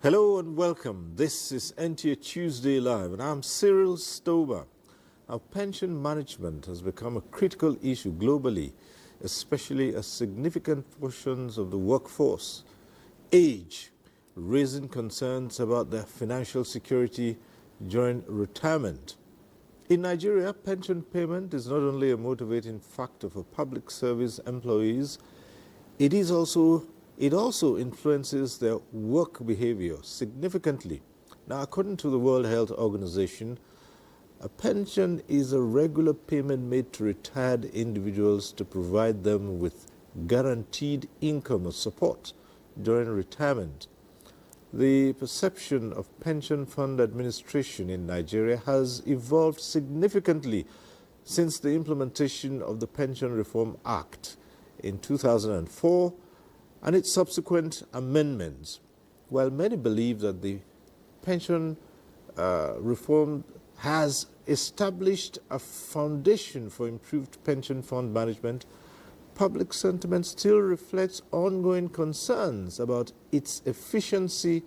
Hello and welcome. This is NTA Tuesday Live and I'm Cyril Stober. Our pension management has become a critical issue globally, especially as significant portions of the workforce age, raising concerns about their financial security during retirement. In Nigeria, pension payment is not only a motivating factor for public service employees, it also influences their work behavior significantly. Now, according to the World Health Organization, a pension is a regular payment made to retired individuals to provide them with guaranteed income or support during retirement. The perception of pension fund administration in Nigeria has evolved significantly since the implementation of the Pension Reform Act in 2004 and its subsequent amendments. While many believe that the pension reform has established a foundation for improved pension fund management, public sentiment still reflects ongoing concerns about its efficiency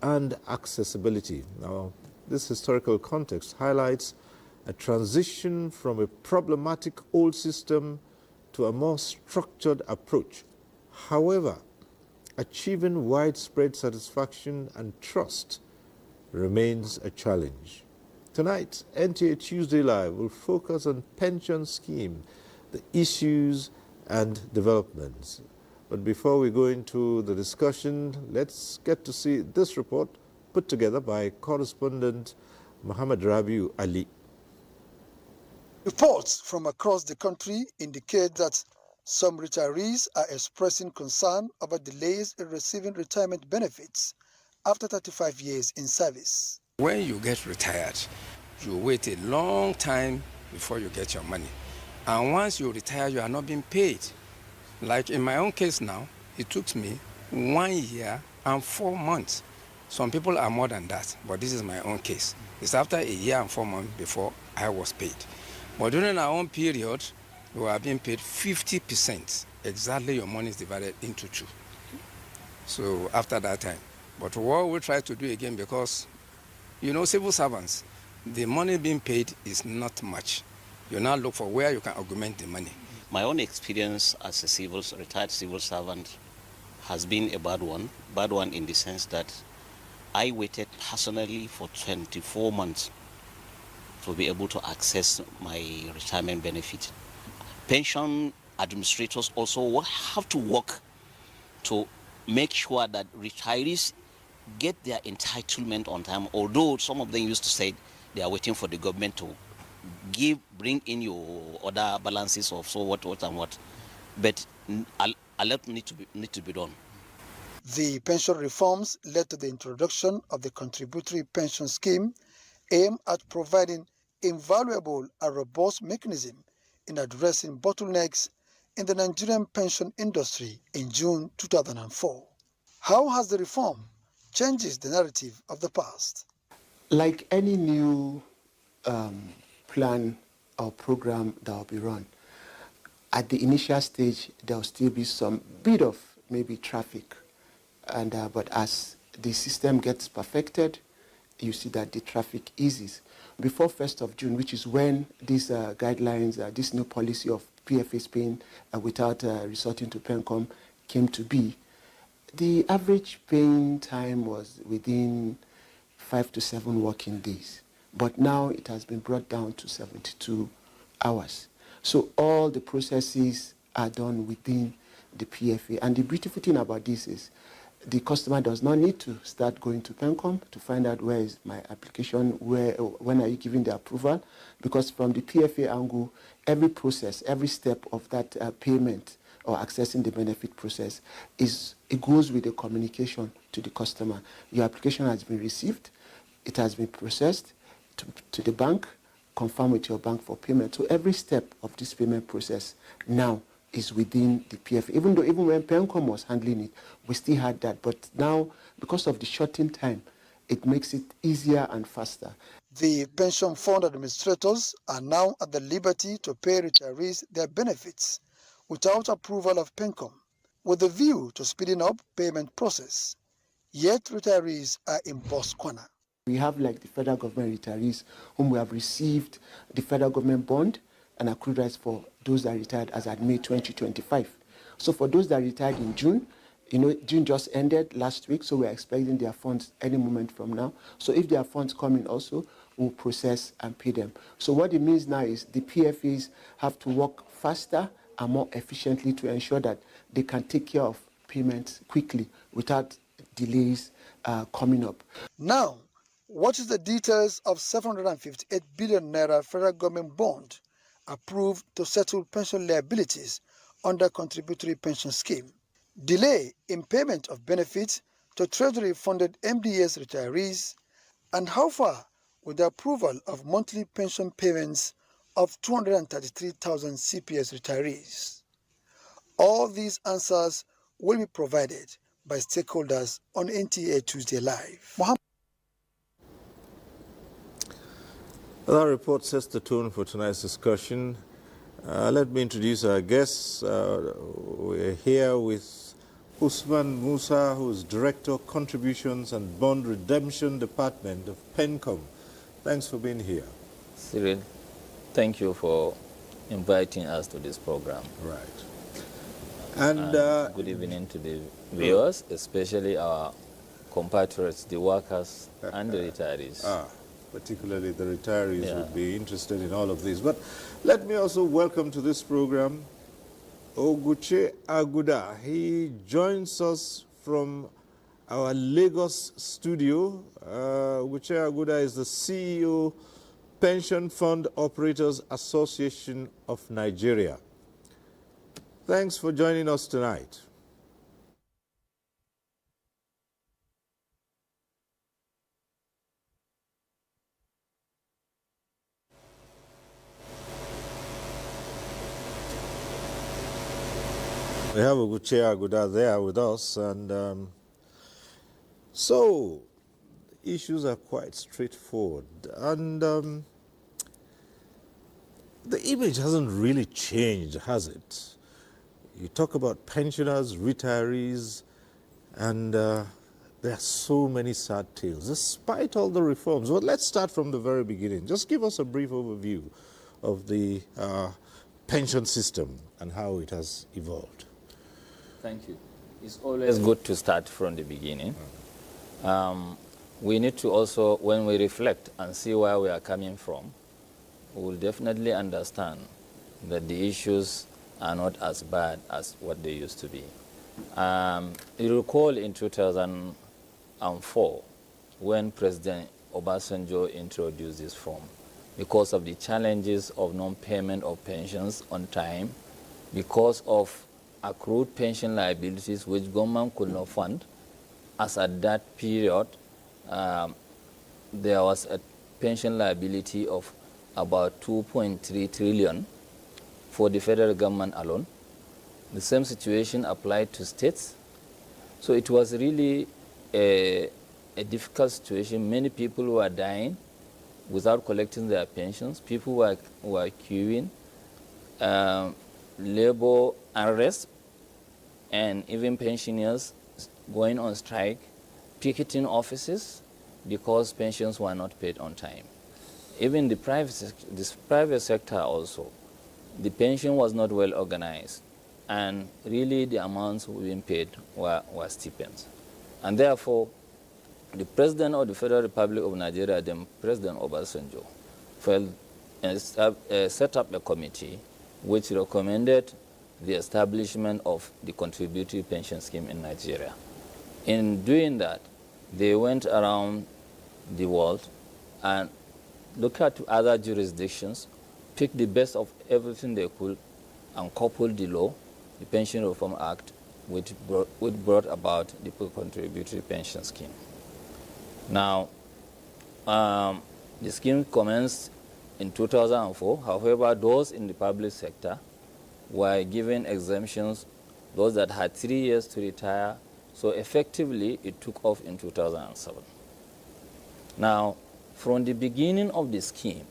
and accessibility. Now, this historical context highlights a transition from a problematic old system to a more structured approach. However, achieving widespread satisfaction and trust remains a challenge. Tonight, NTA Tuesday Live will focus on pension scheme, the issues and developments. But before we go into the discussion, let's get to see this report put together by correspondent Muhammad Rabiu Ali. Reports from across the country indicate that some retirees are expressing concern about delays in receiving retirement benefits after 35 years in service. When you get retired, you wait a long time before you get your money. And once you retire, you are not being paid. Like in my own case now, it took me 1 year and 4 months. Some people are more than that, but this is my own case. It's after a year and 4 months before I was paid. But during our own period, we are being paid 50%. Exactly, your money is divided into two. So after that time. But what we try to do again, because, civil servants, the money being paid is not much. You now look for where you can augment the money. My own experience as a retired civil servant has been a bad one. Bad one in the sense that I waited personally for 24 months to be able to access my retirement benefit. Pension administrators also have to work to make sure that retirees get their entitlement on time, although some of them used to say they are waiting for the government to bring in your other balances of so what and what. But a lot need to be done. The pension reforms led to the introduction of the contributory pension scheme aimed at providing invaluable and robust mechanism in addressing bottlenecks in the Nigerian pension industry in June 2004. How has the reform changed the narrative of the past? Like any new plan or program that will be run, at the initial stage there will still be some bit of maybe traffic, and but as the system gets perfected, you see that the traffic eases. Before 1st of June, which is when these guidelines, this new policy of PFA paying without resorting to PENCOM came to be, the average paying time was within 5 to 7 working days. But now it has been brought down to 72 hours. So all the processes are done within the PFA. And the beautiful thing about this is the customer does not need to start going to PENCOM to find out where is my application, when are you giving the approval, because from the PFA angle, every process, every step of that payment or accessing the benefit process it goes with the communication to the customer. Your application has been received, it has been processed to the bank, confirm with your bank for payment. So every step of this payment process now is within the PF. Even when PENCOM was handling it, we still had that. But now, because of the shortened time, it makes it easier and faster. The pension fund administrators are now at the liberty to pay retirees their benefits without approval of PENCOM, with a view to speeding up payment process. Yet retirees are in boss corner. We have like the federal government retirees whom we have received the federal government bond and accrued rights for those that retired as at May 2025. So for those that retired in June, June just ended last week, so we're expecting their funds any moment from now. So if their funds come in also, we'll process and pay them. So what it means now is the PFAs have to work faster and more efficiently to ensure that they can take care of payments quickly without delays coming up. Now, what is the details of 758 billion naira federal government bond approved to settle pension liabilities under contributory pension scheme? Delay in payment of benefits to Treasury-funded MDS retirees, and how far with the approval of monthly pension payments of 233,000 CPS retirees? All these answers will be provided by stakeholders on NTA Tuesday Live. That report sets the tone for tonight's discussion. Let me introduce our guests. We're here with Usman Musa, who is Director, Contributions and Bond Redemption Department of PENCOM. Thanks for being here. Cyril, thank you for inviting us to this program. Right. And good evening to the viewers, especially our compatriots, the workers and the retirees. Particularly the retirees would be interested in all of this. But let me also welcome to this program Oguche Aguda. He joins us from our Lagos studio. Oguche Aguda is the CEO, Pension Fund Operators Association of Nigeria. Thanks for joining us tonight. We have Oguche Aguda there with us, and so issues are quite straightforward, and the image hasn't really changed, has it? You talk about pensioners, retirees, and there are so many sad tales, despite all the reforms. Well, let's start from the very beginning. Just give us a brief overview of the pension system and how it has evolved. Thank you. It's always good to start from the beginning. We need to also, when we reflect and see where we are coming from, we will definitely understand that the issues are not as bad as what they used to be. You recall in 2004, when President Obasanjo introduced this form, because of the challenges of non-payment of pensions on time, because of accrued pension liabilities which government could not fund, as at that period, there was a pension liability of about 2.3 trillion for the federal government alone. The same situation applied to states. So it was really a difficult situation. Many people were dying without collecting their pensions. People were queuing, labor unrest, and even pensioners going on strike, picketing offices because pensions were not paid on time. Even the private sector also, the pension was not well organized, and really the amounts being paid were stipends. And therefore, the President of the Federal Republic of Nigeria, then President Obasanjo, set up a committee which recommended the establishment of the contributory pension scheme in Nigeria. In doing that, they went around the world and looked at other jurisdictions, picked the best of everything they could, and coupled the law, the Pension Reform Act, which brought about the contributory pension scheme. Now, the scheme commenced in 2004. However, those in the public sector were given exemptions, those that had 3 years to retire. So effectively, it took off in 2007. Now, from the beginning of the scheme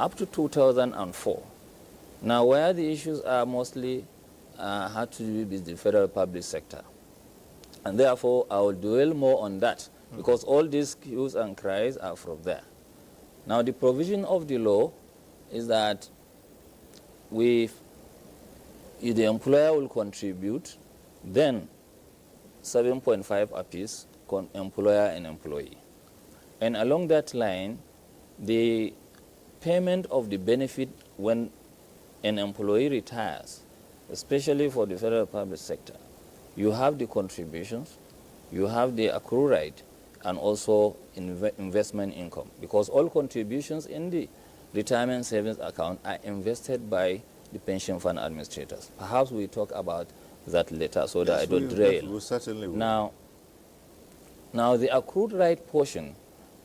up to 2004, now where the issues are mostly had to do with the federal public sector. And therefore, I will dwell more on that, because all these hues and cries are from there. Now, the provision of the law is that the employer will contribute, then 7.5 apiece, employer and employee. And along that line, the payment of the benefit when an employee retires, especially for the federal public sector, you have the contributions, you have the accrual right, and also investment income, because all contributions in the retirement savings account are invested by the pension fund administrators. Perhaps we talk about that later so that I don't derail. We certainly will. Now the accrued right portion,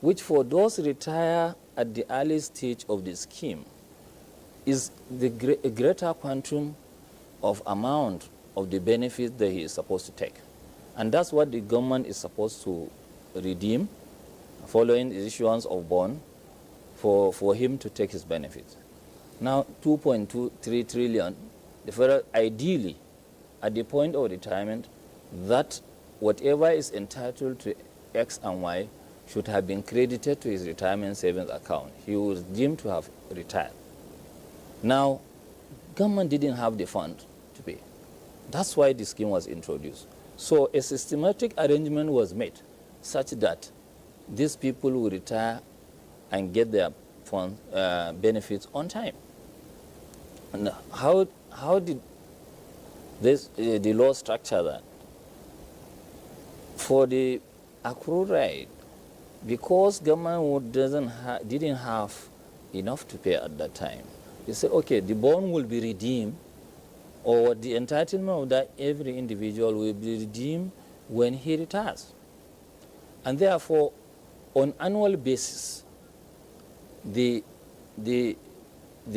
which for those retire at the early stage of the scheme, is the greater quantum of amount of the benefit that he is supposed to take. And that's what the government is supposed to redeem following the issuance of bond for him to take his benefits. Now, 2.23 trillion, the federal, ideally, at the point of retirement, that whatever is entitled to X and Y should have been credited to his retirement savings account. He was deemed to have retired. Now, government didn't have the fund to pay. That's why the scheme was introduced. So a systematic arrangement was made such that these people will retire and get their fund, benefits on time. And how did this, the law structure that? For the accrued right, because government didn't have enough to pay at that time, they said, okay, the bond will be redeemed, or the entitlement of that every individual will be redeemed when he retires. And therefore, on annual basis, the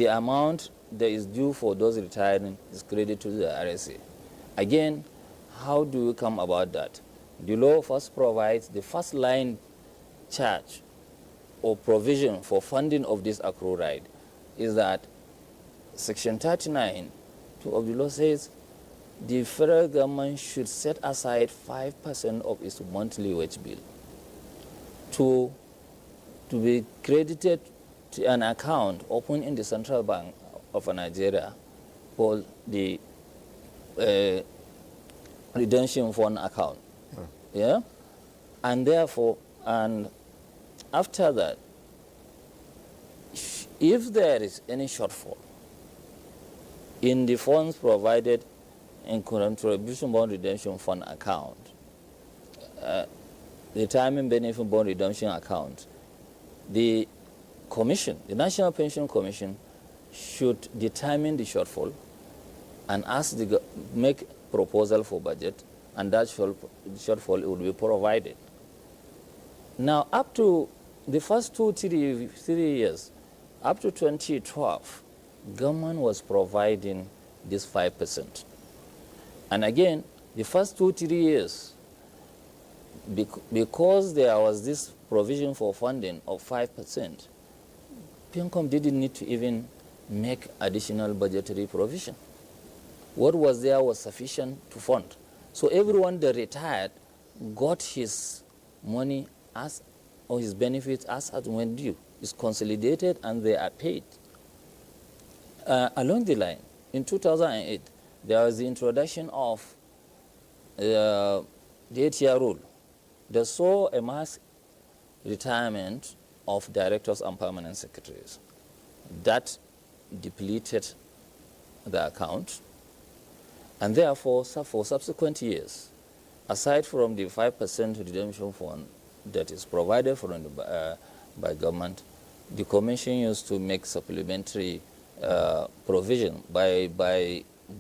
amount that is due for those retiring is credited to the RSA. Again, how do we come about that? The law first provides the first line charge or provision for funding of this accrual right is that Section 39 of the law says the federal government should set aside 5% of its monthly wage bill to be credited to an account open in the Central Bank of Nigeria called the redemption fund account. Yeah? And therefore, and after that, if there is any shortfall in the funds provided in contribution bond redemption fund account, retirement benefit bond redemption account, the commission, the National Pension Commission, should determine the shortfall and make proposal for budget, and that shortfall will be provided. Now, up to the first 3 years, up to 2012, government was providing this 5%. And again, the first 2-3 years, because there was this provision for funding of 5%, PENCOM didn't need to even make additional budgetary provision. What was there was sufficient to fund. So everyone that retired got his money or his benefits as when due. It's consolidated and they are paid. Along the line, in 2008, there was the introduction of the 8-year rule that saw a mass retirement of directors and permanent secretaries. That depleted the account, and therefore, for subsequent years, aside from the 5% redemption fund that is provided by government, the Commission used to make supplementary provision by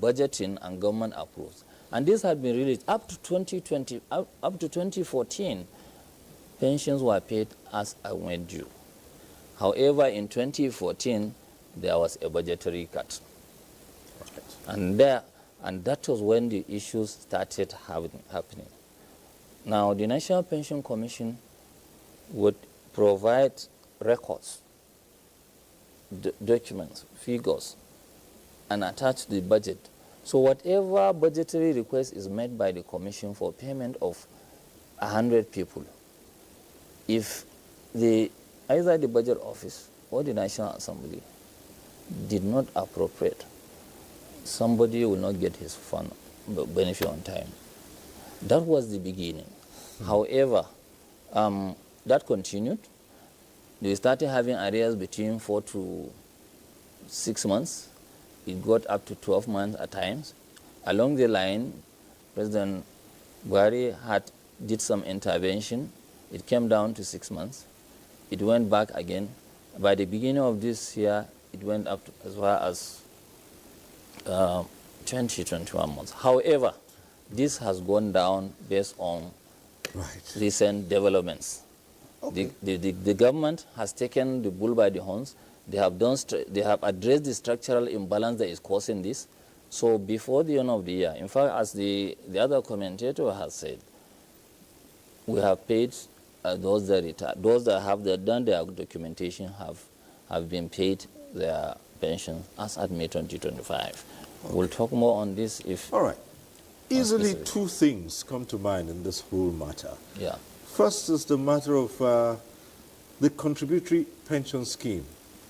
budgeting and government approves. And this had been released up to 2020, up to 2014. Pensions were paid as when due. However, in 2014, there was a budgetary cut. Right. And that was when the issues started happening. Now, the National Pension Commission would provide records, documents, figures, and attach the budget So whatever budgetary request is made by the Commission for payment of 100 people, if either the Budget Office or the National Assembly did not appropriate, somebody will not get his fund benefit on time. That was the beginning. However, that continued. They started having arrears between 4 to 6 months. It got up to 12 months at times. Along the line, President Buhari did some intervention. It came down to 6 months. It went back again. By the beginning of this year, it went up to as far as 20, 21 months. However, this has gone down based on recent developments. Okay. The government has taken the bull by the horns. They have addressed the structural imbalance that is causing this. So before the end of the year, in fact, as the other commentator has said, we have paid those that retired. Those that have done their documentation have been paid their pensions as at May 2025. Okay. We'll talk more on this if... All right. Easily two things come to mind in this whole matter. Yeah. First is the matter of the contributory pension scheme.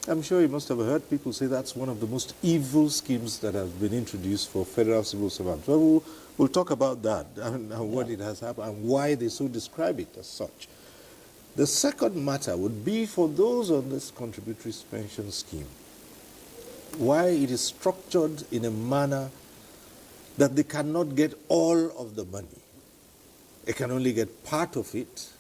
I'm sure you must have heard people say that's one of the most evil schemes that have been introduced for federal civil servants. Well, we'll talk about that and what it has happened and why they so describe it as such. The second matter would be for those on this contributory pension scheme, why it is structured in a manner that they cannot get all of the money. They can only get part of it,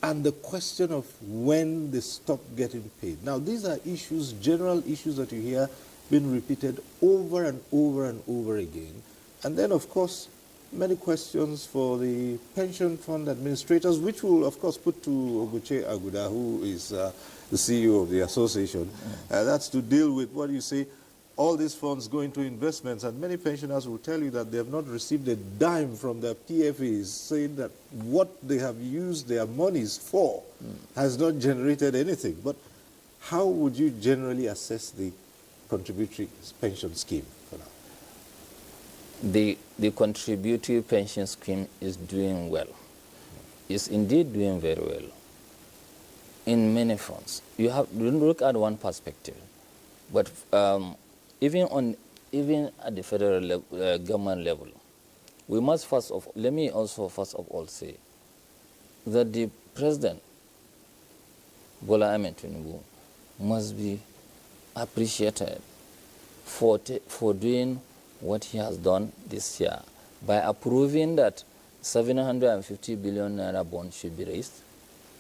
and the question of when they stop getting paid. Now, these are issues, general issues that you hear being repeated over and over and over again. And then, of course, many questions for the pension fund administrators, which we'll, of course, put to Obuche Aguda, who is the CEO of the association. That's to deal with, what do you say, all these funds go into investments, and many pensioners will tell you that they have not received a dime from their PFAs, saying that what they have used their monies for has not generated anything. But how would you generally assess the contributory pension scheme for now? The contributory pension scheme is doing well. It's indeed doing very well in many fronts. You look at one perspective, but even at the federal government level, we must let me also first of all say that the President, Bola Ahmed Tinubu, must be appreciated for doing what he has done this year by approving that 750 billion naira bond should be raised,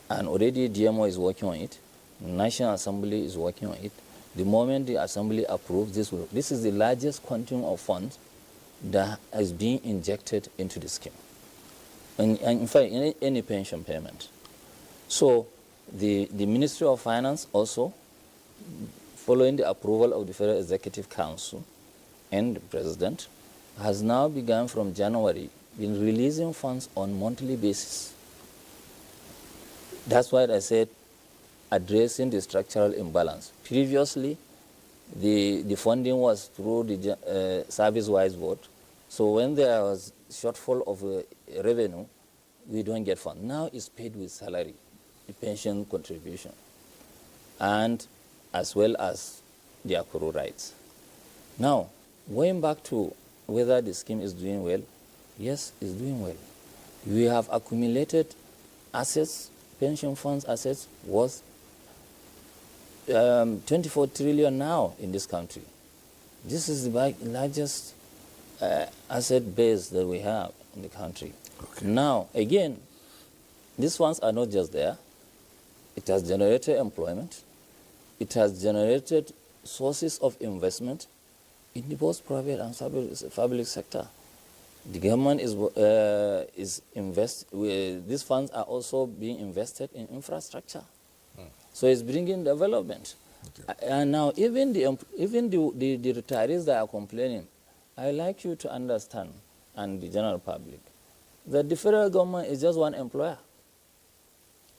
and already DMO is working on it, National Assembly is working on it. The moment the Assembly approves this is the largest quantum of funds that is being injected into the scheme. And in fact, in any pension payment. So the Ministry of Finance also, following the approval of the Federal Executive Council and the President, has now begun from January been releasing funds on monthly basis. That's why I said addressing the structural imbalance. Previously, the funding was through the service-wise vote. So when there was shortfall of revenue, we don't get funds. Now it's paid with salary, the pension contribution, and as well as the accrual rights. Now, going back to whether the scheme is doing well, yes, it's doing well. We have accumulated assets, pension funds assets worth 24 trillion now in this country. This is the largest asset base that we have in the country. Okay. Now, again, these funds are not just there. It has generated employment. It has generated sources of investment in the both private and public sector. The government these funds are also being invested in infrastructure. So it's bringing development. Okay. And now even the retirees that are complaining, I like you to understand, and the general public, that the federal government is just one employer.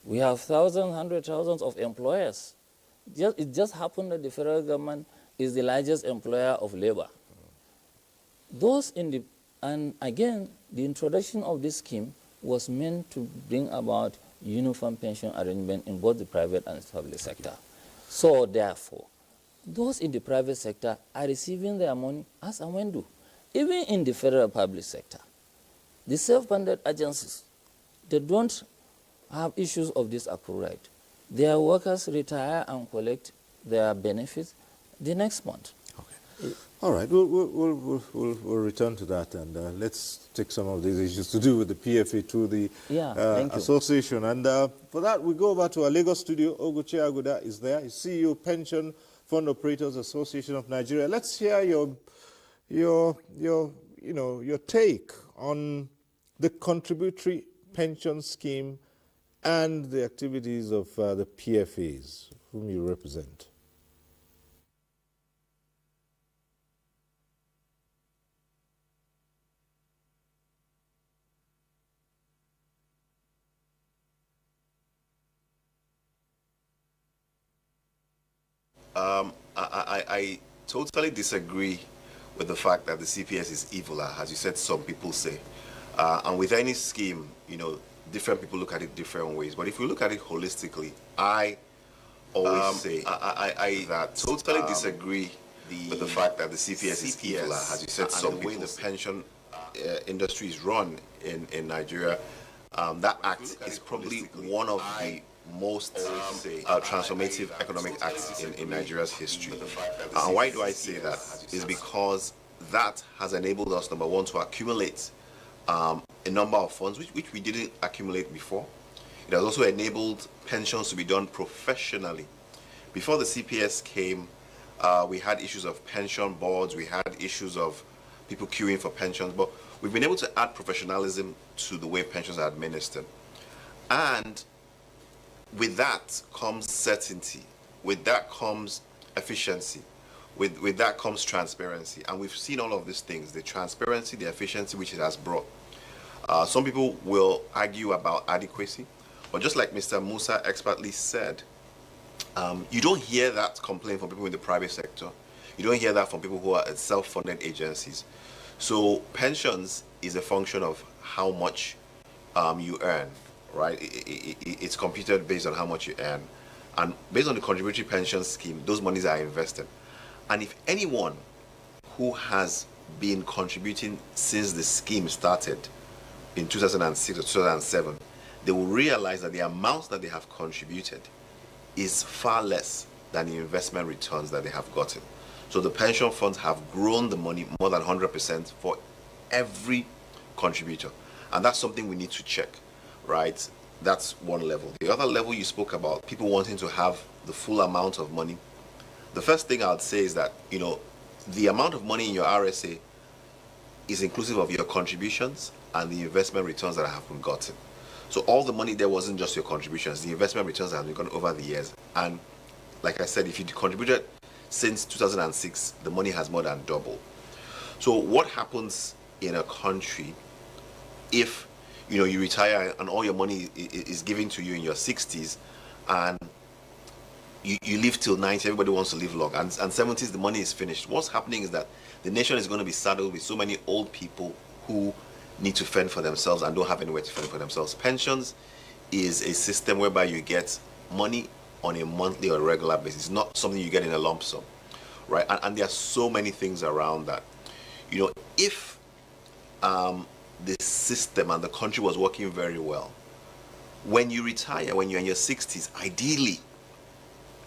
We have thousands, hundreds, thousands of employers. It just happened that the federal government is the largest employer of labor. And again, the introduction of this scheme was meant to bring about uniform pension arrangement in both the private and public sector. So therefore, those in the private sector are receiving their money as and when due. Even in the federal public sector, the self-funded agencies, they don't have issues of this accrual right. Their workers retire and collect their benefits the next month. Okay. All right, we'll return to that, and let's take some of these issues to do with the PFA through the association. And for that, we go over to our Lagos studio. Oguchi Aguda is there. He's CEO, Pension Fund Operators Association of Nigeria. Let's hear your take on the contributory pension scheme and the activities of the PFAs, whom you represent. I totally disagree with the fact that the CPS is evil, as you said, some people say. And with any scheme, different people look at it different ways. But if we look at it holistically, I always say I totally disagree with the fact that the CPS is evil, as you said, some way the pension industry is run in Nigeria. That act is probably one of the most transformative economic acts in Nigeria's history. And why do I say that? Is because that has enabled us, number one, to accumulate a number of funds which we didn't accumulate before. It has also enabled pensions to be done professionally. Before the CPS came, we had issues of pension boards, we had issues of people queuing for pensions, but we've been able to add professionalism to the way pensions are administered. And with that comes certainty, with that comes efficiency, with that comes transparency. And we've seen all of these things, the transparency, the efficiency which it has brought. Some people will argue about adequacy, but just like Mr. Musa expertly said, you don't hear that complaint from people in the private sector. You don't hear that from people who are at self-funded agencies. So pensions is a function of how much you earn, right? It's computed based on how much you earn. And based on the contributory pension scheme, those monies are invested. And if anyone who has been contributing since the scheme started in 2006 or 2007, they will realize that the amount that they have contributed is far less than the investment returns that they have gotten. So the pension funds have grown the money more than 100% for every contributor. And that's something we need to check, right? That's one level. The other level you spoke about, people wanting to have the full amount of money. The first thing I'd say is that, the amount of money in your RSA is inclusive of your contributions and the investment returns that have been gotten. So all the money there wasn't just your contributions, the investment returns that have been gotten over the years. And like I said, if you contributed since 2006, the money has more than doubled. So what happens in a country if you retire and all your money is given to you in your 60s and you live till 90, everybody wants to live long, and 70s the money is finished? What's happening is that the nation is going to be saddled with so many old people who need to fend for themselves and don't have anywhere to fend for themselves. Pensions is a system whereby you get money on a monthly or regular basis. It's not something you get in a lump sum, right? And there are so many things around that. If the system and the country was working very well, when you retire, when you're in your 60s, ideally,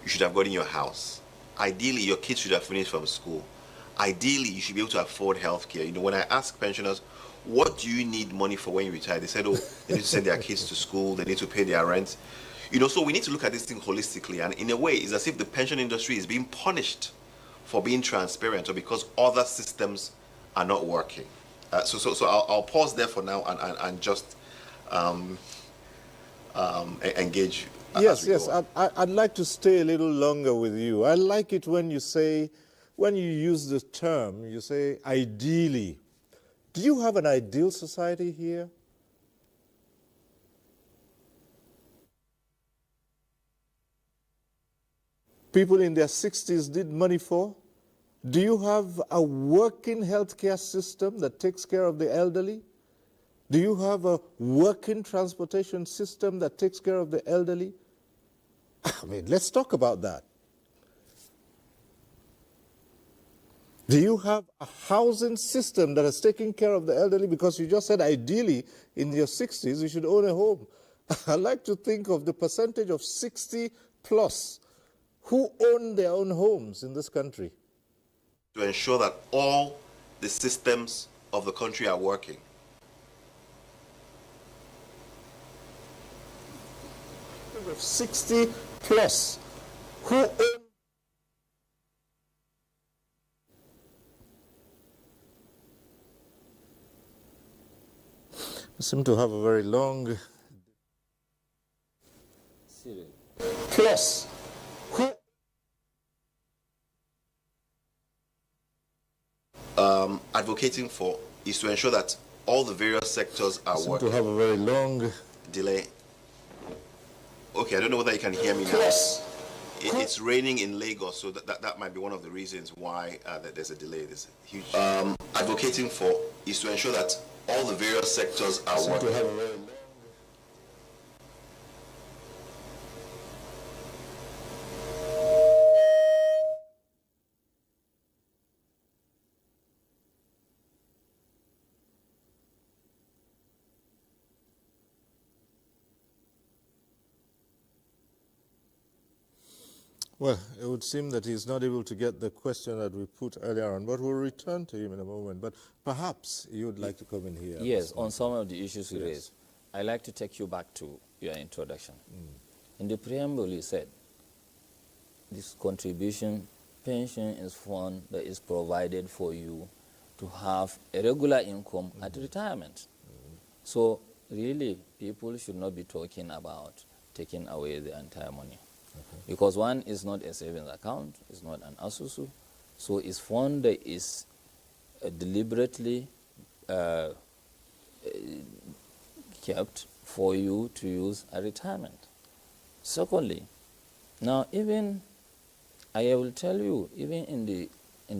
you should have gotten your house. Ideally, your kids should have finished from school. Ideally, you should be able to afford healthcare. When I ask pensioners, what do you need money for when you retire? They said, they need to send their kids to school, they need to pay their rent. So we need to look at this thing holistically, and in a way, it's as if the pension industry is being punished for being transparent or because other systems are not working. So I'll pause there for now and just engage. Yes. I'd like to stay a little longer with you. I like it when you use the term, you say ideally. Do you have an ideal society here? People in their 60s need money for? Do you have a working healthcare system that takes care of the elderly? Do you have a working transportation system that takes care of the elderly? I mean, let's talk about that. Do you have a housing system that is taking care of the elderly? Because you just said ideally in your 60s you should own a home. I like to think of the percentage of 60 plus who own their own homes in this country. To ensure that all the systems of the country are working. Of 60 plus who own. I seem to have a very long plus who advocating for is to ensure that all the various sectors are working. To have a very long delay. Okay, I don't know whether you can hear me now. plus. It's raining in Lagos, so that might be one of the reasons why that there's a delay. There's a huge advocating for is to ensure that all the various sectors are working. To have a very long. Well, it would seem that he's not able to get the question that we put earlier on, but we'll return to him in a moment. But perhaps you would like to come in here. Yes, on some of the issues you raised. I'd like to take you back to your introduction. In the preamble, you said this contribution pension is fund that is provided for you to have a regular income at retirement. So really, people should not be talking about taking away the entire money. Because one is not a savings account, it's not an asusu, so it's fund that is deliberately kept for you to use at retirement. Secondly, now even, I will tell you, even in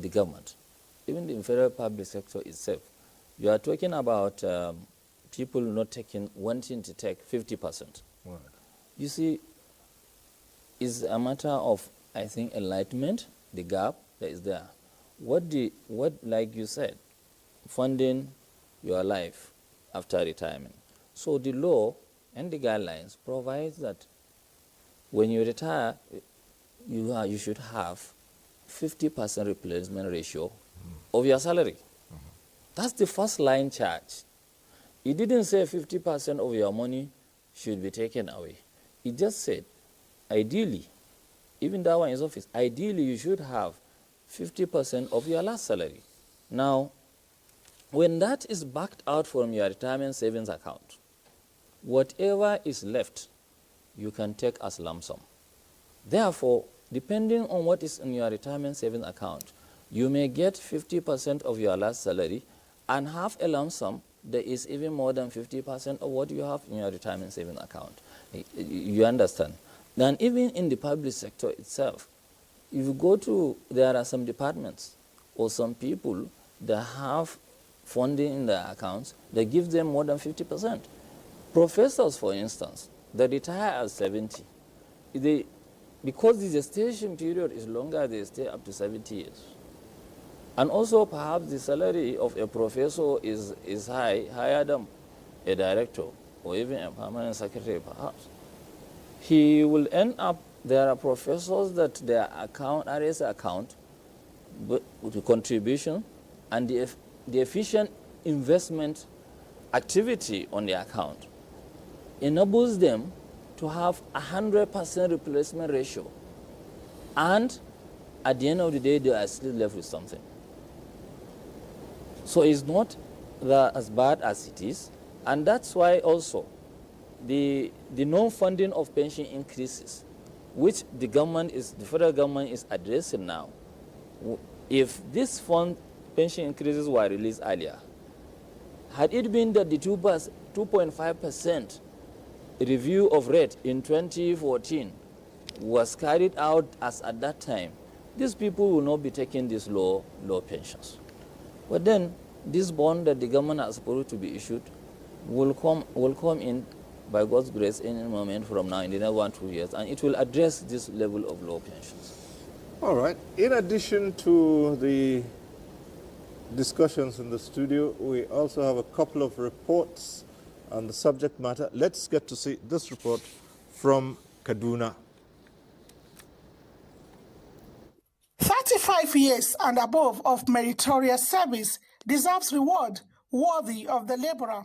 the government, even the federal public sector itself, you are talking about people not wanting to take 50%. Right. You see, it's a matter of, I think, enlightenment, the gap that is there. What, like you said, funding your life after retirement. So the law and the guidelines provides that when you retire, you should have 50% replacement ratio of your salary. That's the first line charge. It didn't say 50% of your money should be taken away. It just said, ideally, even that one is office, ideally you should have 50% of your last salary. Now, when that is backed out from your retirement savings account, whatever is left, you can take as lump sum. Therefore, depending on what is in your retirement savings account, you may get 50% of your last salary and have a lump sum that is even more than 50% of what you have in your retirement savings account. You understand? Then even in the public sector itself, if you go to, there are some departments or some people that have funding in their accounts that gives them more than 50%. Professors, for instance, they retire at 70. Because the gestation period is longer, they stay up to 70 years. And also perhaps the salary of a professor is higher than a director or even a permanent secretary perhaps. He will end up, there are professors that their account, RS account, with the contribution and the efficient investment activity on the account enables them to have 100% replacement ratio. And at the end of the day, they are still left with something. So it's not as bad as it is. And that's why also the non-funding of pension increases, which the federal government is addressing now. If this pension increases were released earlier, had it been that the 2.5% review of rate in 2014 was carried out as at that time, these people will not be taking these low pensions. But then this bond that the government has supposed to be issued will come in by God's grace in a moment from now in the next 1-2 years, and it will address this level of low pensions. All right. In addition to the discussions in the studio, we also have a couple of reports on the subject matter. Let's get to see this report from Kaduna. 35 years and above of meritorious service deserves reward worthy of the laborer.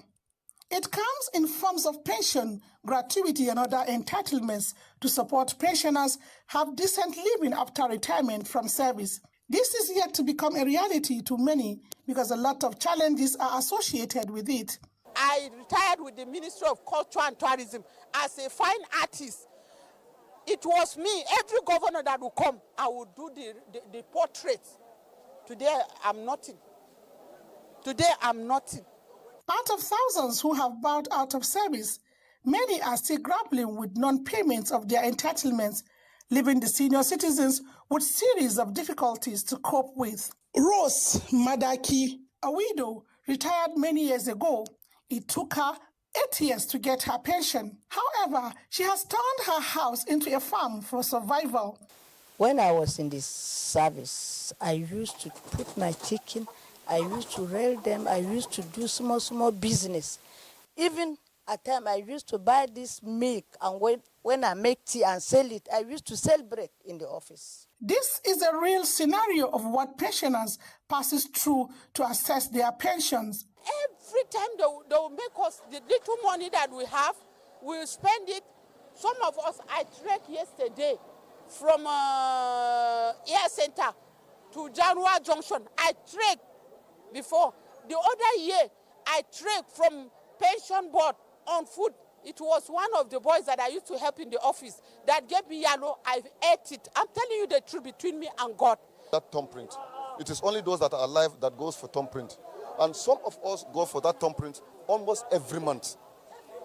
It comes in forms of pension, gratuity, and other entitlements to support pensioners have decent living after retirement from service. This is yet to become a reality to many because a lot of challenges are associated with it. I retired with the Ministry of Culture and Tourism as a fine artist. It was me, every governor that would come, I would do the portraits. Today, I'm nothing. Today, I'm nothing. Out of thousands who have bowed out of service, many are still grappling with non-payments of their entitlements, leaving the senior citizens with series of difficulties to cope with. Rose Madaki, a widow, retired many years ago. It took her 8 years to get her pension. However, she has turned her house into a farm for survival. When I was in this service, I used to put my chicken, I used to rail them, I used to do small business. Even at times I used to buy this milk, and when I make tea and sell it, I used to sell bread in the office. This is a real scenario of what pensioners passes through to assess their pensions. Every time they will make us the little money that we have, we'll spend it. Some of us, I trekked yesterday from Air Center to Janwa Junction. I trekked before. The other year, I trekked from pension board on foot. It was one of the boys that I used to help in the office that gave me yellow. I ate it. I'm telling you the truth between me and God. That thumbprint, it is only those that are alive that goes for thumbprint. And some of us go for that thumbprint almost every month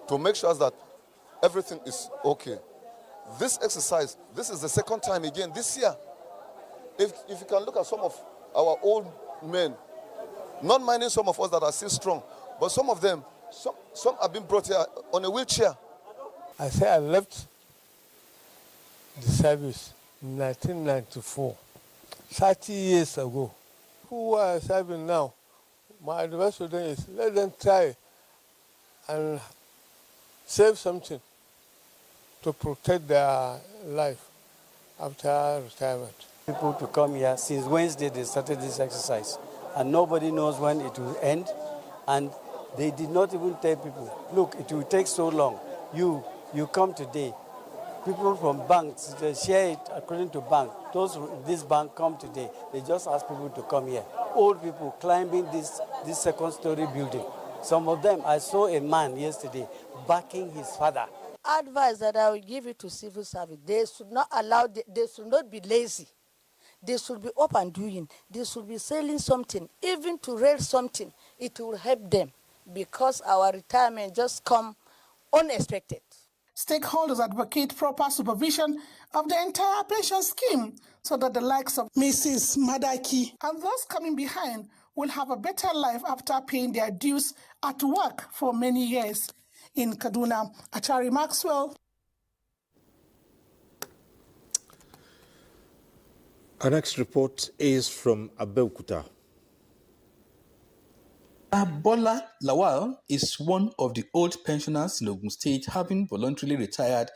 to make sure that everything is okay. This exercise, this is the second time again this year. If you can look at some of our old men, not minding some of us that are still strong, but some of them, some have been brought here on a wheelchair. I say I left the service in 1994, 30 years ago. Who are serving now? My advice to them is let them try and save something to protect their life after retirement. People to come here since Wednesday they started this exercise, and nobody knows when it will end, and they did not even tell people, look, it will take so long. You come today. People from banks, they share it according to bank. Those this bank come today. They just ask people to come here. Old people climbing this second-story building. Some of them, I saw a man yesterday backing his father. Advice that I will give it to civil service, they should not they should not be lazy. They should be up and doing. They should be selling something, even to raise something. It will help them because our retirement just come unexpected. Stakeholders advocate proper supervision of the entire pension scheme so that the likes of Mrs. Madaki and those coming behind will have a better life after paying their dues at work for many years. In Kaduna, Achari Maxwell. Our next report is from Abuja. Bola Lawal is one of the old pensioners in Ogun State, having voluntarily retired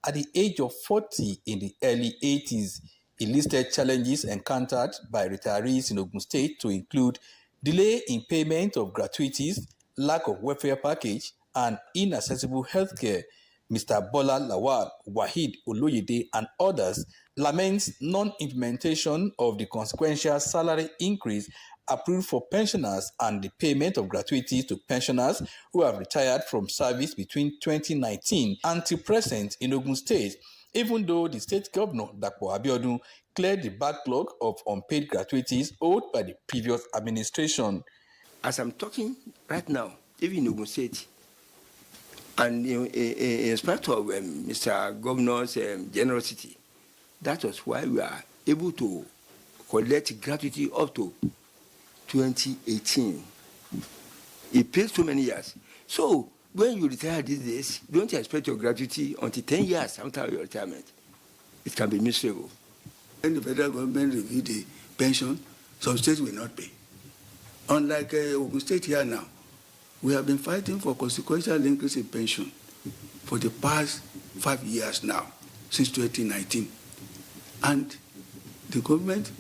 at the age of 40 in the early 80s. He listed challenges encountered by retirees in Ogun State to include delay in payment of gratuities, lack of welfare package, and inaccessible healthcare. Mr. Bola Lawal, Wahid Oloyede, and others laments non-implementation of the consequential salary increase approved for pensioners and the payment of gratuities to pensioners who have retired from service between 2019 until present in Ogun State, even though the state governor, Dapo Abiodun, cleared the backlog of unpaid gratuities owed by the previous administration. As I'm talking right now, even in Ogun State, and in spite of Mr. Governor's generosity, that was why we are able to collect gratuity up to 2018. It pays so many years. So when you retire these days, don't expect your gratuity until 10 years after your retirement. It can be miserable. When the federal government review the pension, some states will not pay. Unlike Ogun State here now, we have been fighting for consequential increase in pension for the past 5 years now, since 2019. And the government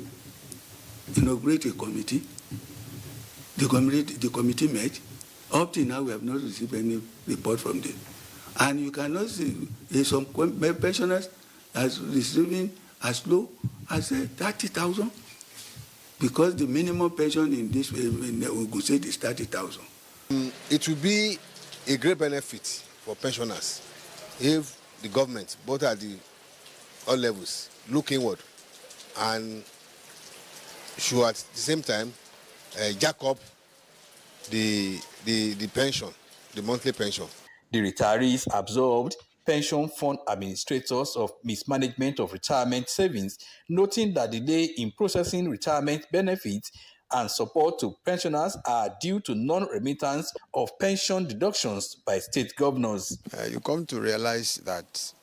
inaugurated a committee. The committee met. Up till now, we have not received any report from them. And you cannot see some pensioners as receiving as low as 30,000, because the minimum pension in this in Ogun State is 30,000. It will be a great benefit for pensioners if the government, both at all levels, look inward and should at the same time jack up the pension, the monthly pension. The retirees absolved pension fund administrators of mismanagement of retirement savings, noting that delay in processing retirement benefits and support to pensioners are due to non-remittance of pension deductions by state governors. You come to realize that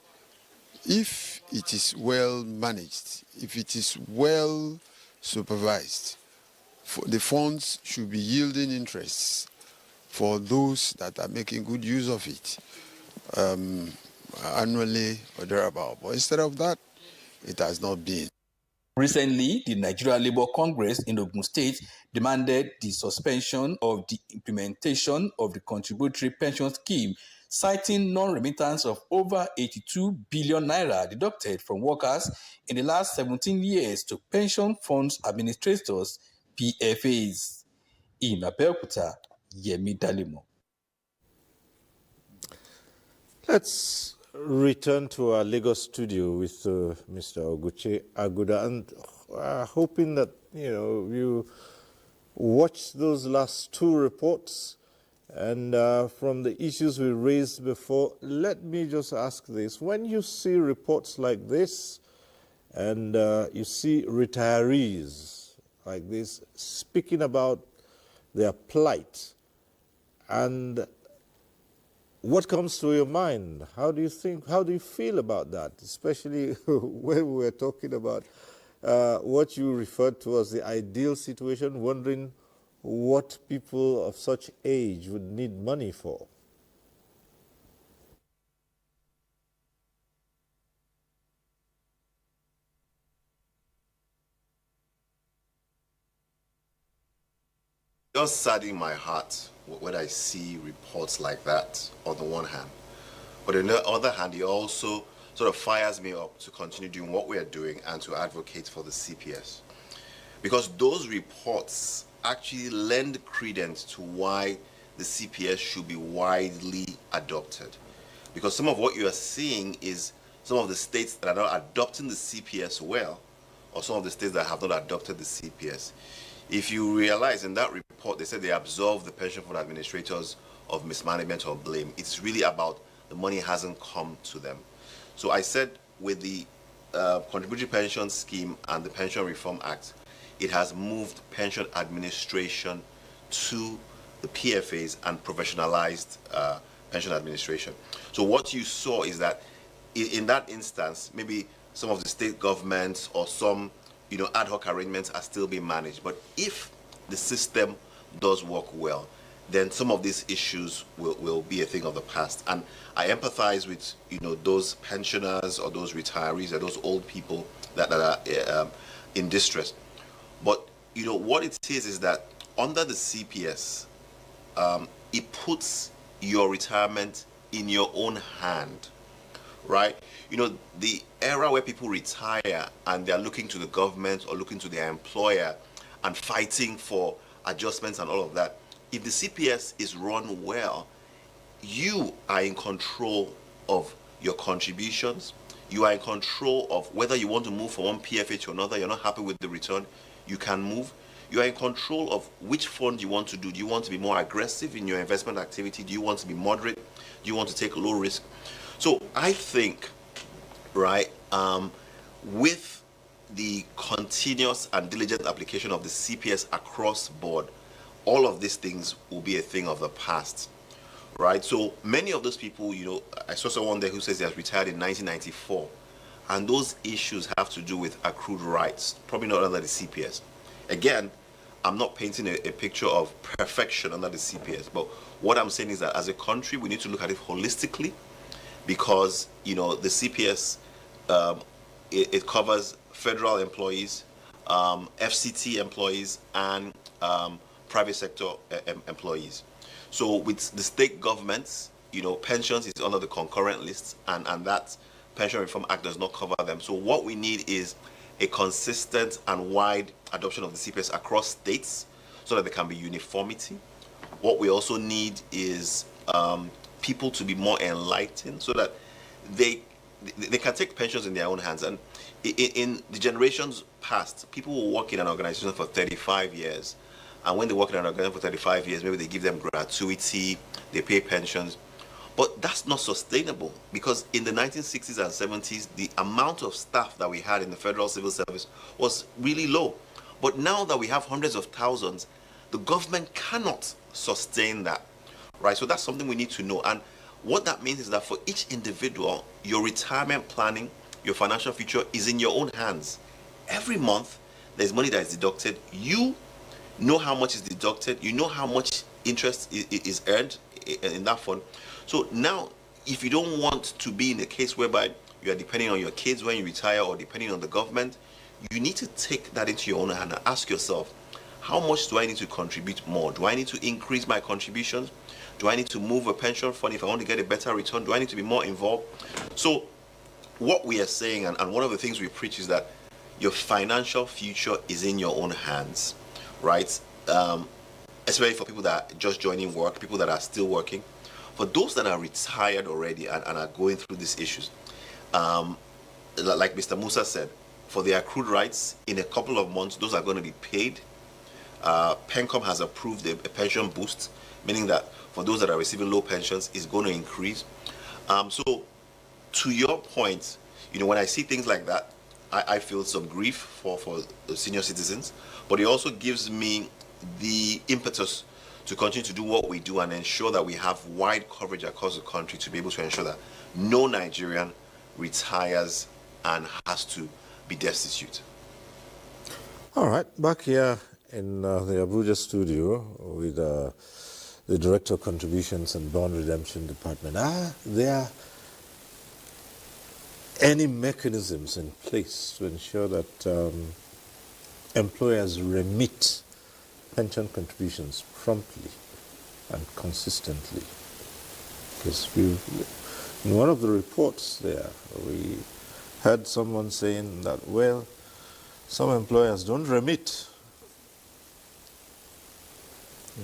if it is well managed, if it is well supervised, the funds should be yielding interests for those that are making good use of it annually or thereabout. But instead of that, it has not been. Recently, the Nigerian Labour Congress in Ogun State demanded the suspension of the implementation of the contributory pension scheme, citing non-remittance of over 82 billion naira deducted from workers in the last 17 years to pension funds administrators, PFAs. In Abuja, Yemi Dalimo. Let's return to our Lagos studio with Mr. Oguche Aguda, and hoping that you watched those last two reports, and from the issues we raised before, let me just ask this: when you see reports like this, and you see retirees like this speaking about their plight, and what comes to your mind? How do you think, how do you feel about that? Especially when we're talking about what you referred to as the ideal situation, wondering what people of such age would need money for. It does sadden my heart when I see reports like that on the one hand. But on the other hand, it also sort of fires me up to continue doing what we are doing and to advocate for the CPS. Because those reports actually lend credence to why the CPS should be widely adopted. Because some of what you are seeing is some of the states that are not adopting the CPS well, or some of the states that have not adopted the CPS. If you realize in that report, they said they absolved the pension fund administrators of mismanagement or blame. It's really about the money hasn't come to them. So I said with the Contributory Pension Scheme and the Pension Reform Act, it has moved pension administration to the PFAs and professionalized pension administration. So what you saw is that in that instance, maybe some of the state governments or some ad hoc arrangements are still being managed. But if the system does work well, then some of these issues will be a thing of the past. And I empathize with those pensioners or those retirees or those old people that are in distress. But what it is that under the CPS, it puts your retirement in your own hand, right? The era where people retire and they're looking to the government or looking to their employer and fighting for adjustments and all of that, if the CPS is run well, you are in control of your contributions. You are in control of whether you want to move from one PFA to another. You're not happy with the return, you can move. You are in control of which fund you want to do. Do you want to be more aggressive in your investment activity? Do you want to be moderate? Do you want to take low risk? So I think, right, with the continuous and diligent application of the CPS across board, all of these things will be a thing of the past, right? So many of those people, I saw someone there who says he has retired in 1994, and those issues have to do with accrued rights, probably not under the CPS. Again, I'm not painting a picture of perfection under the CPS, but what I'm saying is that as a country, we need to look at it holistically, because the CPS, it covers federal employees, FCT employees, and private sector employees. So with the state governments, pensions is under the concurrent list, and that Pension Reform Act does not cover them. So what we need is a consistent and wide adoption of the CPS across states so that there can be uniformity. What we also need is people to be more enlightened so that they can take pensions in their own hands. And in the generations past, people will work in an organization for 35 years. And when they work in an organization for 35 years, maybe they give them gratuity, they pay pensions. But that's not sustainable, because in the 1960s and 70s, the amount of staff that we had in the federal civil service was really low. But now that we have hundreds of thousands, the government cannot sustain that, right? So that's something we need to know. And what that means is that for each individual, your retirement planning, your financial future is in your own hands. Every month, there's money that is deducted. You know how much is deducted. You know how much interest is earned in that fund. So now, if you don't want to be in a case whereby you are depending on your kids when you retire or depending on the government, you need to take that into your own hand and ask yourself, how much do I need to contribute more? Do I need to increase my contributions? Do I need to move a pension fund if I want to get a better return? Do I need to be more involved? So what we are saying, and one of the things we preach, is that your financial future is in your own hands, right? Especially for people that are just joining work, people that are still working. For those that are retired already and are going through these issues, like Mr. Musa said, for the accrued rights, in a couple of months, those are going to be paid. PENCOM has approved a pension boost, meaning that for those that are receiving low pensions, it's going to increase. So to your point, when I see things like that, I feel some grief for the senior citizens, but it also gives me the impetus to continue to do what we do and ensure that we have wide coverage across the country to be able to ensure that no Nigerian retires and has to be destitute. All right, back here in the Abuja studio with the Director of Contributions and Bond Redemption Department. Are there any mechanisms in place to ensure that employers remit pension contributions promptly and consistently? Because in one of the reports there, we heard someone saying that, well, some employers don't remit.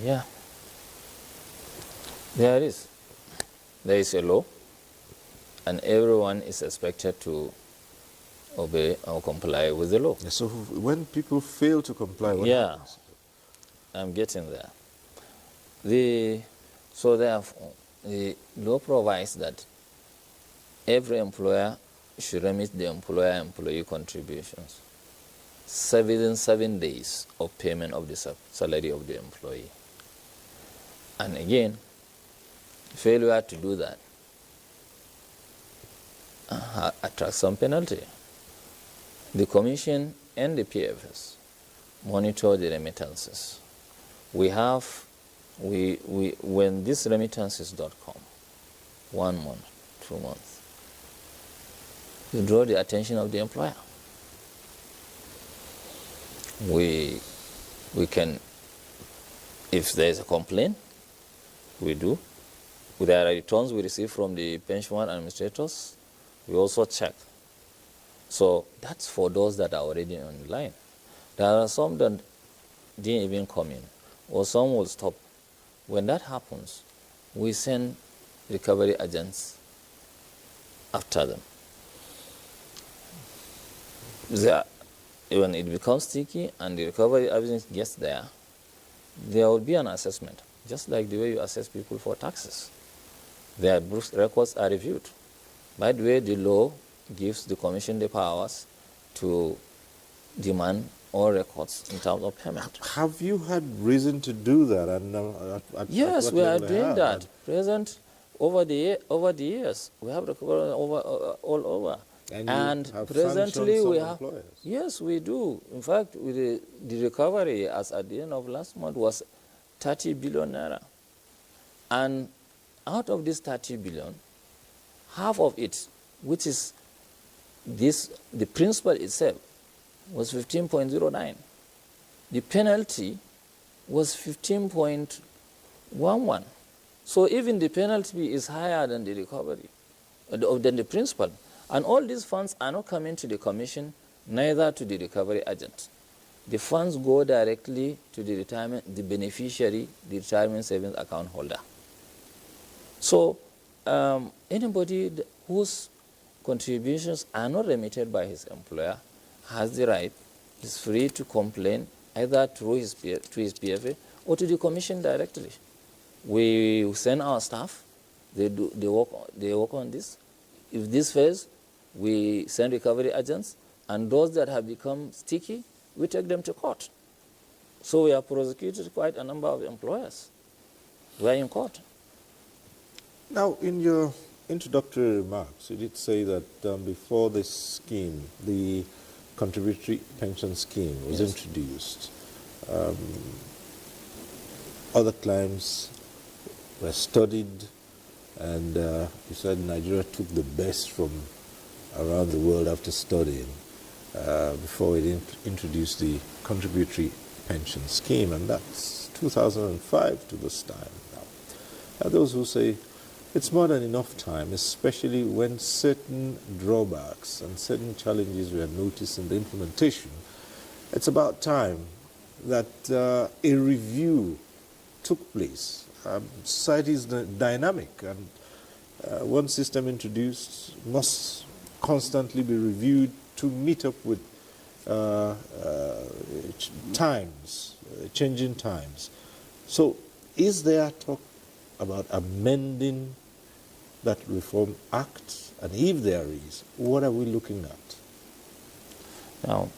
Yeah. There is a law, and everyone is expected to obey or comply with the law. So when people fail to comply, what happens? I'm getting there. The law provides that every employer should remit the employer-employee contributions 7 days of payment of the salary of the employee. And again, failure to do that attracts some penalty. The Commission and the PFS monitor the remittances. When this remittances.com, 1 month, 2 months, you draw the attention of the employer. We can, if there is a complaint, we do. There are returns we receive from the pension administrators. We also check. So that's for those that are already on the line. There are some that didn't even come in, or some will stop. When that happens, we send recovery agents after them. When it becomes sticky and the recovery agent gets there will be an assessment, just like the way you assess people for taxes. Their records are reviewed. By the way, the law gives the Commission the powers to demand or records in terms of payment. Have you had reason to do that? And Yes, at we are level doing that. Present over the years, we have recovered all over. And you have presently sanctioned we some have. employers. Yes, we do. In fact, with the recovery as at the end of last month was 30 billion naira. And out of this 30 billion, half of it, which is the principal itself, was 15.09. The penalty was 15.11. So even the penalty is higher than the recovery, than the principal. And all these funds are not coming to the commission, neither to the recovery agent. The funds go directly to the beneficiary, the retirement savings account holder. So anybody whose contributions are not remitted by his employer has the right, is free to complain either through his PFA or to the commission directly. We send our staff, they work on this. If this fails, we send recovery agents, and those that have become sticky, we take them to court. So we have prosecuted quite a number of employers. We are in court. Now, in your introductory remarks, you did say that before this scheme, the contributory pension scheme was introduced, other claims were studied, and you said Nigeria took the best from around the world after studying before it introduced the contributory pension scheme, and that's 2005 to this time now. There are those who say it's more than enough time, especially when certain drawbacks and certain challenges were noticed in the implementation. It's about time that a review took place. Society is dynamic, and one system introduced must constantly be reviewed to meet up with changing times. So is there talk about amending that Reform Act? And if there is, what are we looking at? Now,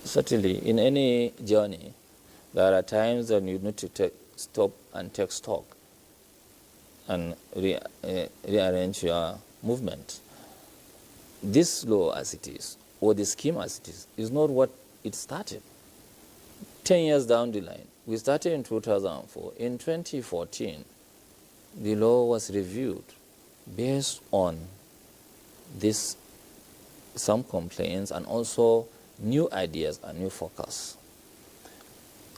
certainly in any journey, there are times when you need to stop and take stock and rearrange your movement. This law as it is, or the scheme as it is not what it started. 10 years down the line, we started in 2004. In 2014, the law was reviewed based on some complaints and also new ideas and new focus.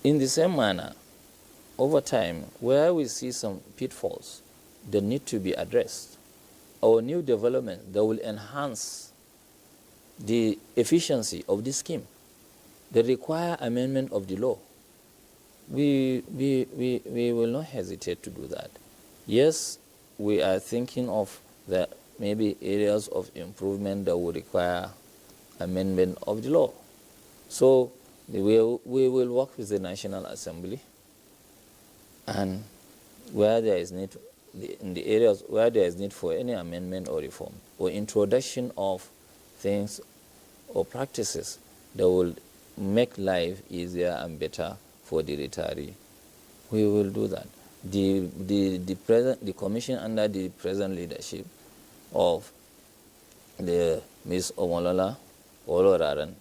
In the same manner, over time, where we see some pitfalls that need to be addressed, or new development that will enhance the efficiency of the scheme, that require amendment of the law, we will not hesitate to do that. Yes, we are thinking of the maybe areas of improvement that will require amendment of the law. So we will work with the National Assembly, and where there is need, in the areas where there is need for any amendment or reform or introduction of things or practices that will make life easier and better for the retiree, we will do that. The commission under the present leadership of the Ms. Omolola Oloraran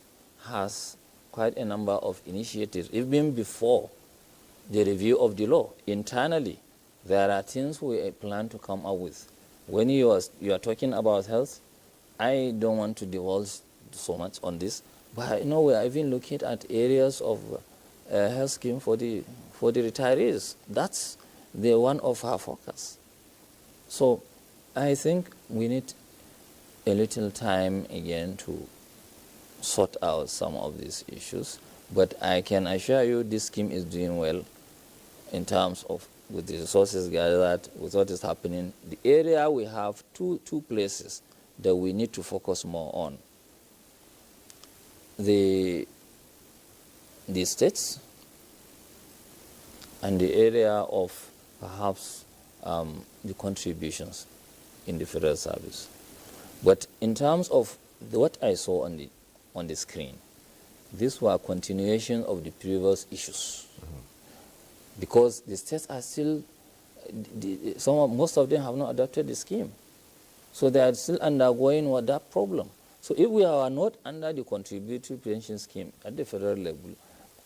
has quite a number of initiatives, even before the review of the law. Internally, there are things we plan to come up with. When you are talking about health, I don't want to divulge so much on this, but we are even looking at areas of health scheme for the retirees. That's the one of our focus. So I think we need a little time again to sort out some of these issues, but I can assure you this scheme is doing well in terms of with the resources gathered, with what is happening. The area we have two places that we need to focus more on. The states and the area of perhaps the contributions in the federal service. But in terms of what I saw on the screen, these were continuation of the previous issues. Because the states are still, most of them have not adopted the scheme. So they are still undergoing that problem. So if we are not under the contributory pension scheme at the federal level,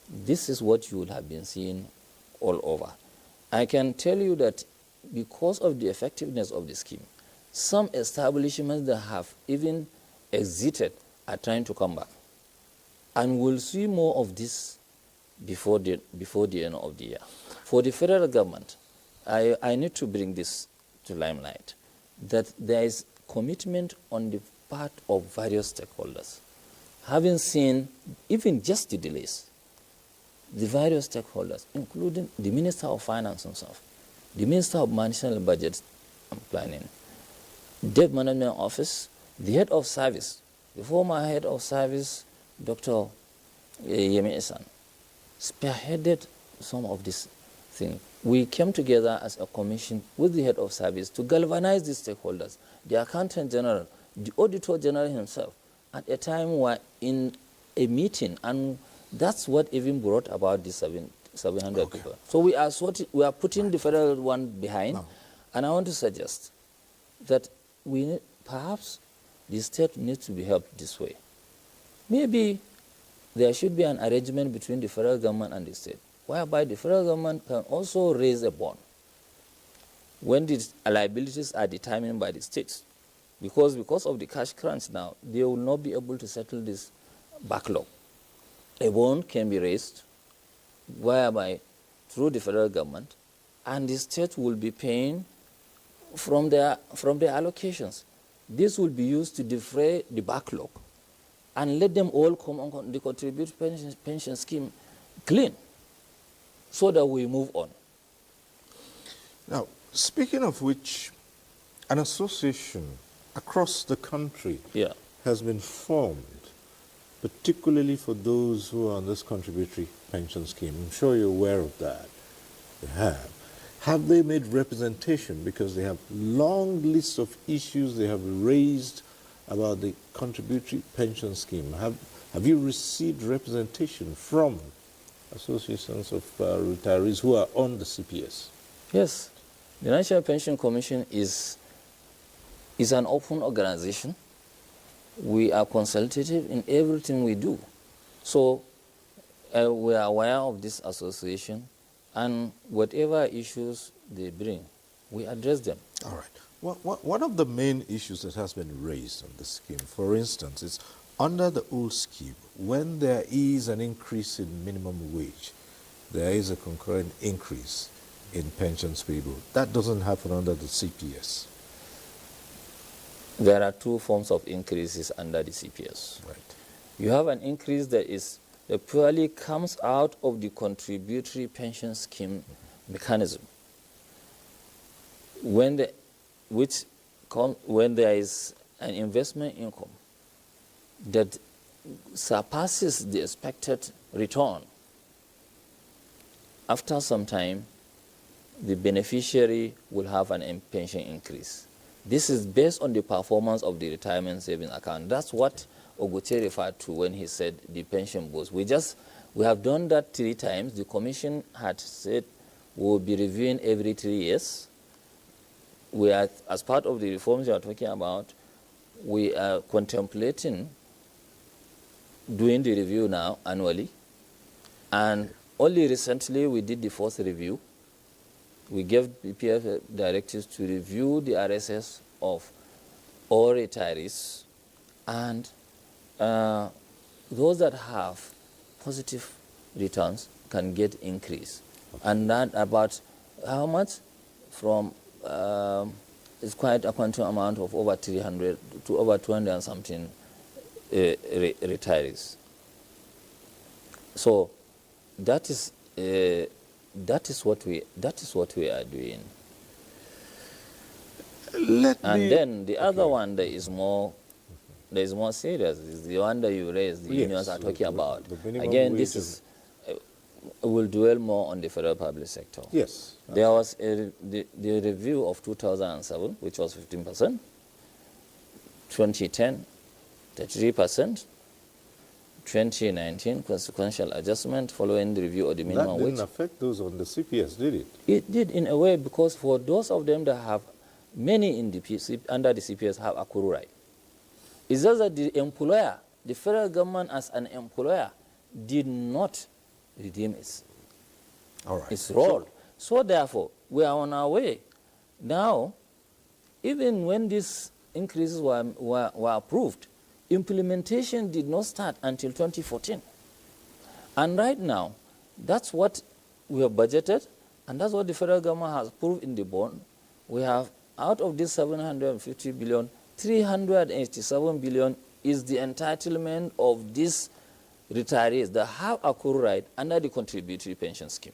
this is what you would have been seeing all over. I can tell you that because of the effectiveness of the scheme, some establishments that have even exited are trying to come back. And we'll see more of this before the end of the year. For the federal government, I need to bring this to limelight, that there is commitment on the part of various stakeholders. Having seen even just the delays, the various stakeholders, including the Minister of Finance himself, the Minister of National Budget and Planning, Debt Management Office, the Head of Service, the former Head of Service, Dr. Yemi Isan, spearheaded some of these things. We came together as a commission with the Head of Service to galvanize the stakeholders, the Accountant General, the Auditor General himself. At a time we were in a meeting, and that's what even brought about the 700 people. So we are putting the federal one behind, and I want to suggest that perhaps the state needs to be helped this way. Maybe there should be an arrangement between the federal government and the state, whereby the federal government can also raise a bond when the liabilities are determined by the states. Because of the cash crunch now, they will not be able to settle this backlog. A bond can be raised whereby through the federal government, and the state will be paying from their allocations. This will be used to defray the backlog and let them all come on the contributory pension scheme clean, so that we move on. Now, speaking of which, an association across the country has been formed, particularly for those who are on this contributory pension scheme. I'm sure you're aware of that. They have. Have they made representation? Because they have long lists of issues they have raised about the contributory pension scheme. Have you received representation from associations of retirees who are on the CPS? Yes. The National Pension Commission is an open organization. We are consultative in everything we do. So we are aware of this association, and whatever issues they bring, we address them. All right. One of the main issues that has been raised on the scheme, for instance, is under the old scheme, when there is an increase in minimum wage, there is a concurrent increase in pensions payable. That doesn't happen under the CPS. There are two forms of increases under the CPS. Right. You have an increase that purely comes out of the contributory pension scheme mechanism. When there is an investment income that surpasses the expected return, after some time, the beneficiary will have an pension increase. This is based on the performance of the retirement savings account. That's what Oguche referred to when he said the pension boost. We have done that 3 times. The commission had said we will be reviewing every 3 years. We are, as part of the reforms you are talking about, we are contemplating doing the review now annually. And only recently we did the 4th review. We gave BPF directives to review the RSS of all retirees, and those that have positive returns can get increase. And that about how much? From it's quite a quantum amount of over 300 to over 200 and something retirees. So that is what we are doing. Then the other one that is more serious is the one that you raised, the unions are talking about. Again, this is will dwell more on the federal public sector. Yes. There was the review of 2007, which was 15%, 2010, 33%, 2019 consequential adjustment following the review of the minimum wage. That didn't affect those on the CPS, did it? It did in a way, because for those of them that have many in the under the CPS have accrual right. It's just that the employer, the federal government as an employer, did not redeem its role. So therefore, we are on our way. Now, even when these increases were approved, implementation did not start until 2014. And right now, that's what we have budgeted, and that's what the federal government has approved in the bond. We have, out of this 750 billion, 387 billion is the entitlement of these retirees that have accrual right under the contributory pension scheme.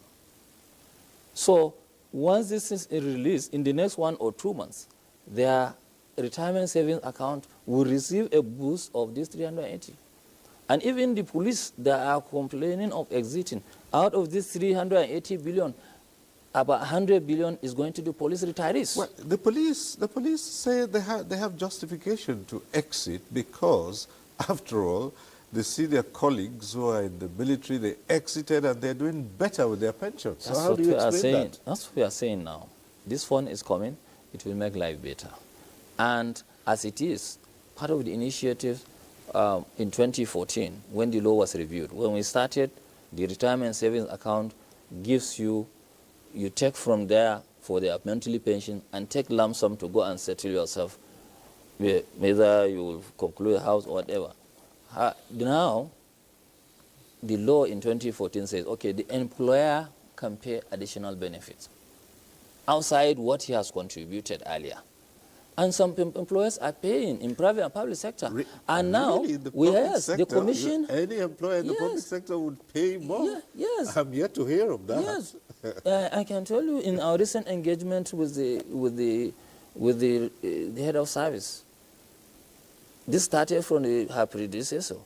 So once this is released in the next 1 or 2 months, their retirement savings account will receive a boost of this 380. And even the police that are complaining of exiting, out of this 380 billion, about 100 billion is going to the police retirees. Well, the police say they have justification to exit because, after all, they see their colleagues who are in the military, they exited and they're doing better with their pensions. So how do you explain that? That's what we are saying now. This fund is coming, it will make life better. And as it is, part of the initiative in 2014, when the law was reviewed, when we started, the retirement savings account gives you take from there for the monthly pension and take lump sum to go and settle yourself, whether you will conclude a house or whatever. Now, the law in 2014 says, okay, the employer can pay additional benefits outside what he has contributed earlier. And some employers are paying in private and public sector. And now, really, the commission... Any employer in the public sector would pay more. Yes. I'm yet to hear of that. Yes. I can tell you, in our recent engagement with the head of service, this started from her predecessor,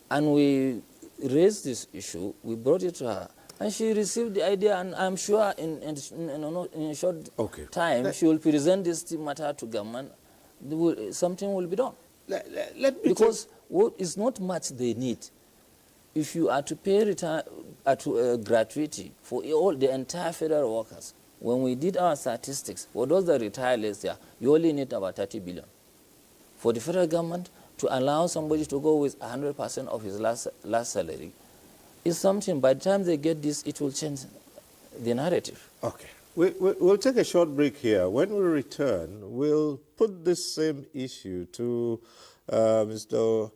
and we raised this issue, we brought it to her, and she received the idea, and I'm sure in a short time she will present this matter to government. Something will be done. Because what is not much they need. If you are to pay gratuity for all the entire federal workers, when we did our statistics, for those that retire last year, you only need about 30 billion. For the federal government to allow somebody to go with 100% of his last salary is something. By the time they get this, it will change the narrative. Okay. We'll take a short break here. When we return, we'll put this same issue to Mr.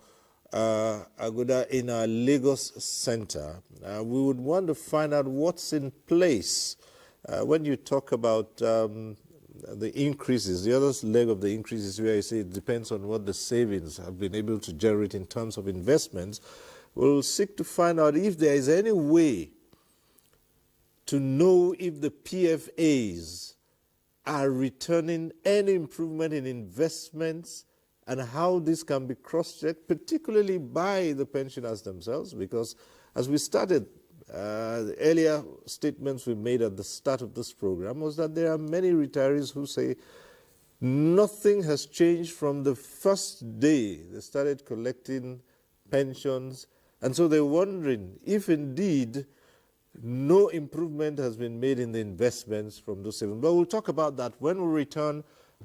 Aguda in our Lagos Center. We would want to find out what's in place when you talk about the increases. The other leg of the increases where you say it depends on what the savings have been able to generate in terms of investments. We'll seek to find out if there is any way to know if the PFAs are returning any improvement in investments and how this can be cross-checked, particularly by the pensioners themselves, because as we started, the earlier statements we made at the start of this program was that there are many retirees who say nothing has changed from the first day they started collecting pensions, and so they're wondering if indeed no improvement has been made in the investments from those savings. But we'll talk about that when we return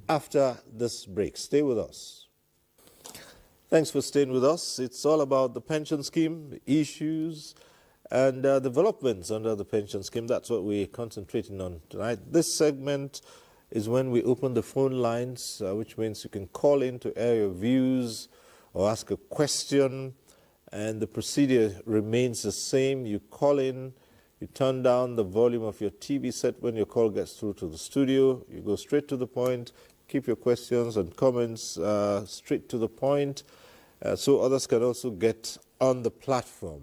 after this break. Stay with us. Thanks for staying with us. It's all about the pension scheme, the issues, and developments under the pension scheme. That's what we're concentrating on tonight. This segment is when we open the phone lines, which means you can call in to air your views or ask a question, and the procedure remains the same. You call in, you turn down the volume of your TV set when your call gets through to the studio. You go straight to the point, keep your questions and comments straight to the point, so others can also get on the platform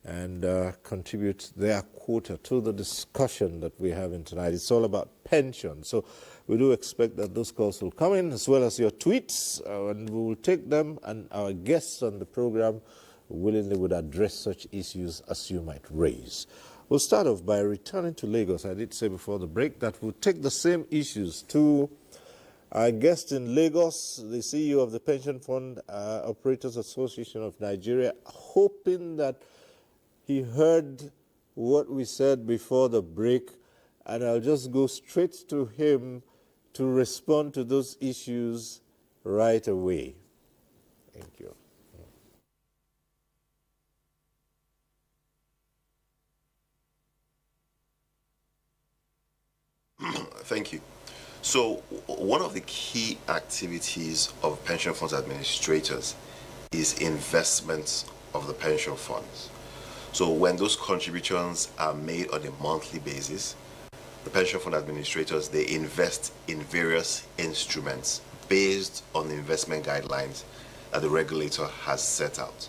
and contribute their quota to the discussion that we're having tonight. It's all about pension. So we do expect that those calls will come in, as well as your tweets, and we will take them, and our guests on the program willingly would address such issues as you might raise. We'll start off by returning to Lagos. I did say before the break that we'll take the same issues to Our guest in Lagos, the CEO of the Pension Fund Operators Association of Nigeria, hoping that he heard what we said before the break, and I'll just go straight to him to respond to those issues right away. Thank you. Thank you. So one of the key activities of pension funds administrators is investments of the pension funds. So when those contributions are made on a monthly basis, the pension fund administrators, they invest in various instruments based on the investment guidelines that the regulator has set out.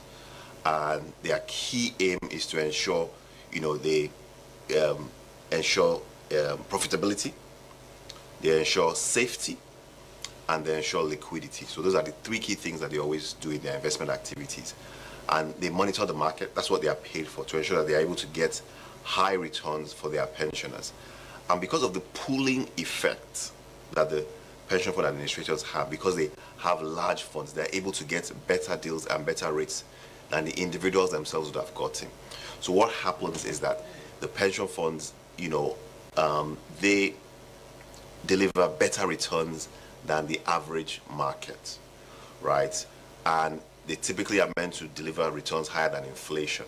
And their key aim is to ensure, they ensure profitability, they ensure safety, and they ensure liquidity. So those are the three key things that they always do in their investment activities. And they monitor the market. That's what they are paid for, to ensure that they are able to get high returns for their pensioners. And because of the pooling effect that the pension fund administrators have, because they have large funds, they're able to get better deals and better rates than the individuals themselves would have gotten. So what happens is that the pension funds, they deliver better returns than the average market, right? And they typically are meant to deliver returns higher than inflation.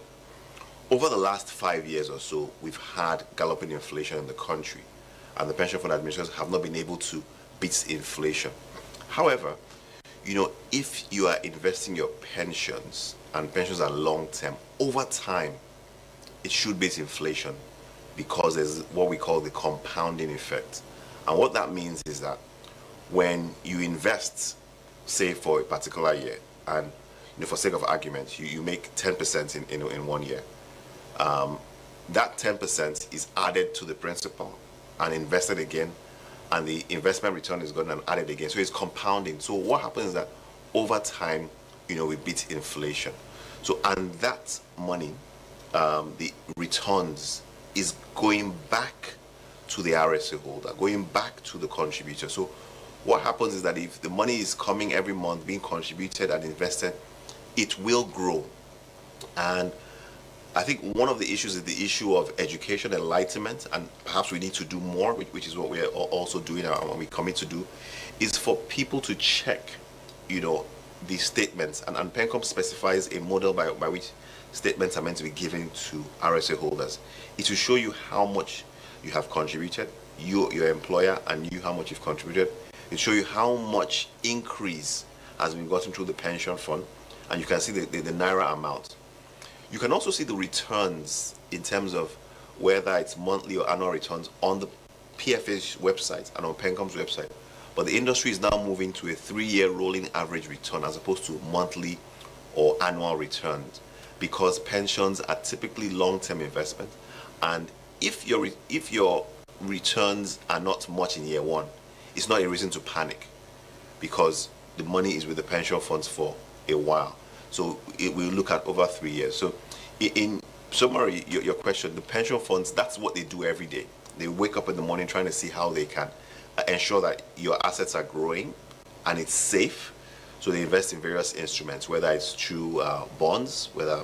Over the last 5 years or so, we've had galloping inflation in the country, and the pension fund administrators have not been able to beat inflation. However, if you are investing your pensions, and pensions are long-term, over time, it should beat inflation, because there's what we call the compounding effect. And what that means is that when you invest, say for a particular year, and for sake of argument, you make 10% in 1 year, that 10% is added to the principal and invested again, and the investment return is going to be added again. So it's compounding. So what happens is that over time, we beat inflation. So, and that money, the returns, is going back to the RSA holder, going back to the contributor. So what happens is that if the money is coming every month, being contributed and invested, it will grow. And I think one of the issues is the issue of education, enlightenment, and perhaps we need to do more, which is what we are also doing and what we commit to do, is for people to check, the statements. And PENCOM specifies a model by which statements are meant to be given to RSA holders. It will show you how much you have contributed, your employer, and you how much you've contributed. It will show you how much increase has been gotten through the pension fund, and you can see the Naira amount. You can also see the returns in terms of whether it's monthly or annual returns on the PFA's website and on PENCOM's website. But the industry is now moving to a 3-year rolling average return as opposed to monthly or annual returns, because pensions are typically long-term investment. And if your returns are not much in year one, it's not a reason to panic, because the money is with the pension funds for a while. So it will look at over 3 years. So in summary, your question, the pension funds, that's what they do every day. They wake up in the morning trying to see how they can ensure that your assets are growing and it's safe. So they invest in various instruments, whether it's through bonds, whether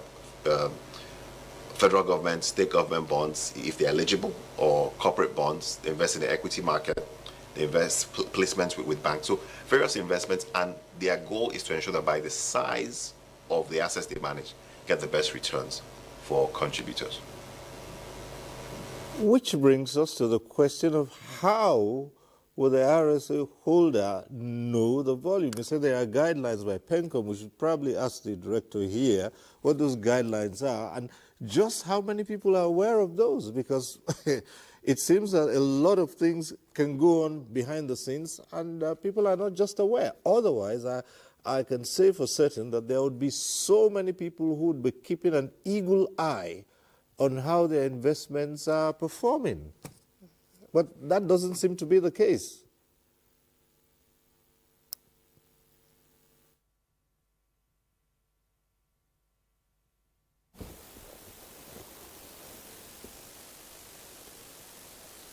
federal government, state government bonds, if they're eligible, or corporate bonds. They invest in the equity market. They invest placements with banks. So various investments, and their goal is to ensure that by the size of the assets they manage, get the best returns for contributors. Which brings us to the question of how will the RSA holder know the volume? You said there are guidelines by PENCOM. We should probably ask the director here what those guidelines are and just how many people are aware of those, because it seems that a lot of things can go on behind the scenes and people are not just aware. Otherwise, I can say for certain that there would be so many people who would be keeping an eagle eye on how their investments are performing. But that doesn't seem to be the case.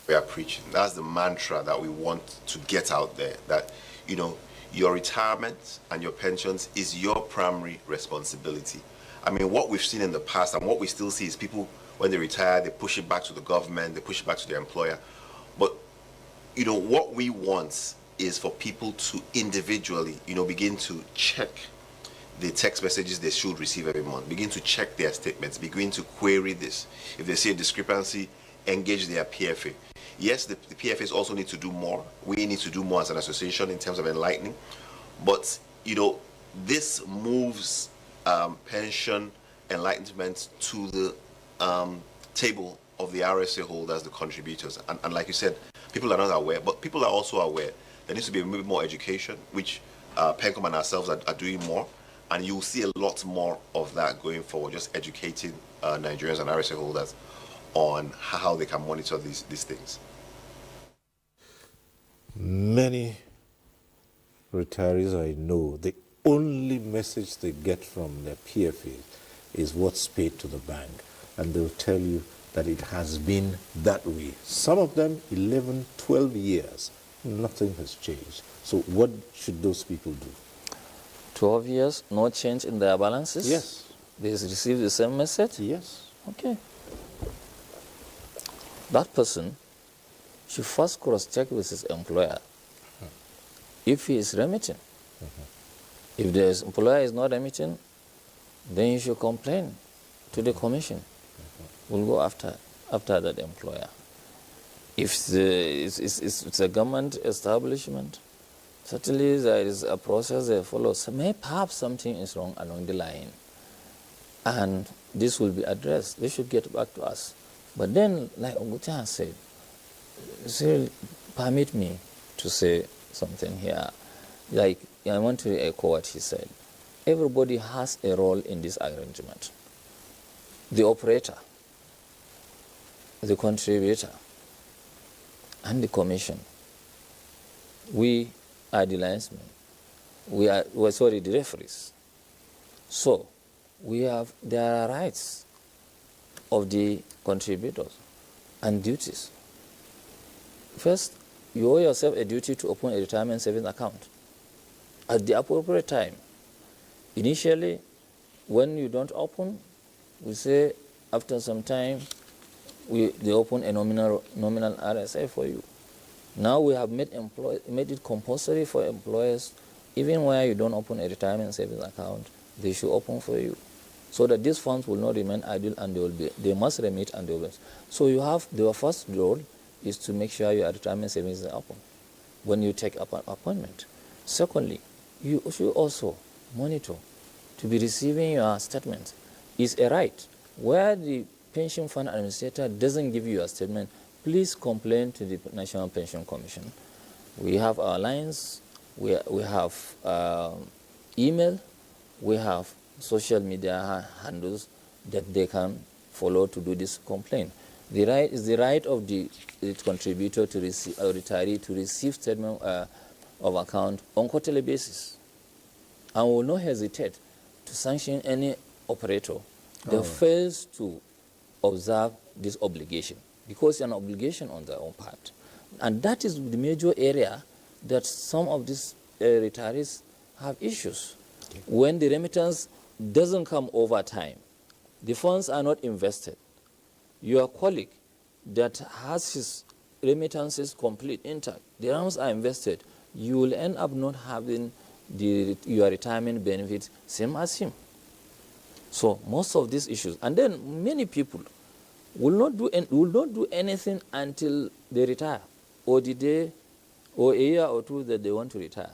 we are preaching. That's the mantra that we want to get out there, that, you know, your retirement and your pensions is your primary responsibility. I mean, what we've seen in the past and what we still see is people, when they retire, they push it back to the government, they push it back to their employer. But, you know, what we want is for people to individually, you know, begin to check the text messages they should receive every month, begin to check their statements, begin to query this. If they see a discrepancy, engage their PFA. Yes, the PFAs also need to do more. We need to do more as an association in terms of enlightening. But, you know, this moves pension enlightenment to the table of the RSA holders, the contributors. And like you said, people are not aware, but people are also aware. There needs to be a bit more education, which PENCOM and ourselves are doing more. And you'll see a lot more of that going forward, just educating Nigerians and RSA holders on how they can monitor these things. Many retirees I know, the only message they get from their PFA is what's paid to the bank. And they'll tell you that it has been that way. Some of them 11, 12 years, nothing has changed. So what should those people do? 12 years, no change in their balances? Yes. They receive the same message? Yes. Okay. That person should first cross-check with his employer if he is remitting. If the employer is not remitting, then you should complain to the commission. We'll go after that employer. If it's a government establishment, certainly there is a process they follow. So perhaps something is wrong along the line, and this will be addressed. They should get back to us. But then, like Ogucha said, permit me to say something here. Like, I want to echo what he said. Everybody has a role in this arrangement. The operator, the contributor, and the commission. We are the linesmen. We are the referees. So there are rights of the contributors and duties. First, you owe yourself a duty to open a retirement savings account at the appropriate time. Initially, when you don't open, we say after some time, they open a nominal RSA for you. Now we have made it compulsory for employers, even where you don't open a retirement savings account, they should open for you, so that these funds will not remain idle and they must remit and they will. So your first role is to make sure your retirement savings is open when you take up an appointment. Secondly, you should also monitor to be receiving your statement. Is a right. Where the pension fund administrator doesn't give you a statement, please complain to the National Pension Commission. We have our lines, we have email, we have social media handles that they can follow to do this complaint. The right is the right of the contributor to receive, or retiree to receive statement of account on quarterly basis, and will not hesitate to sanction any operator that fails to observe this obligation, because it's an obligation on their own part. And that is the major area that some of these retirees have issues. Okay. When the remittance doesn't come over time, the funds are not invested. Your colleague that has his remittances complete, intact, the amounts are invested, you will end up not having your retirement benefits same as him. So most of these issues, and then many people will not do anything until they retire, or the day, or a year or two that they want to retire.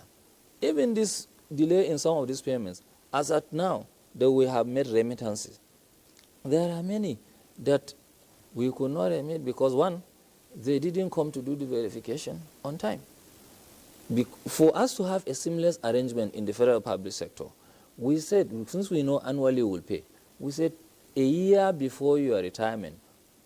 Even this delay in some of these payments, as at now that we have made remittances, there are many that we could not remit because, one, they didn't come to do the verification on time. For us to have a seamless arrangement in the federal public sector, we said, since we know annually we'll pay, we said a year before your retirement,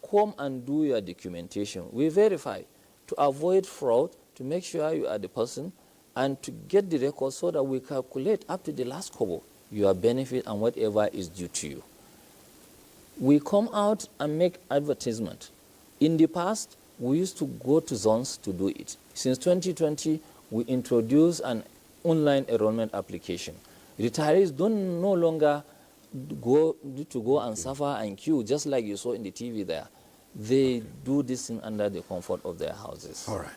come and do your documentation. We verify to avoid fraud, to make sure you are the person, and to get the record so that we calculate up to the last kobo your benefit and whatever is due to you. We come out and make advertisement. In the past, we used to go to zones to do it. Since 2020, we introduced an online enrollment application. Retirees don't no longer need to go and suffer and queue, just like you saw in the TV there. They do this thing under the comfort of their houses. All right.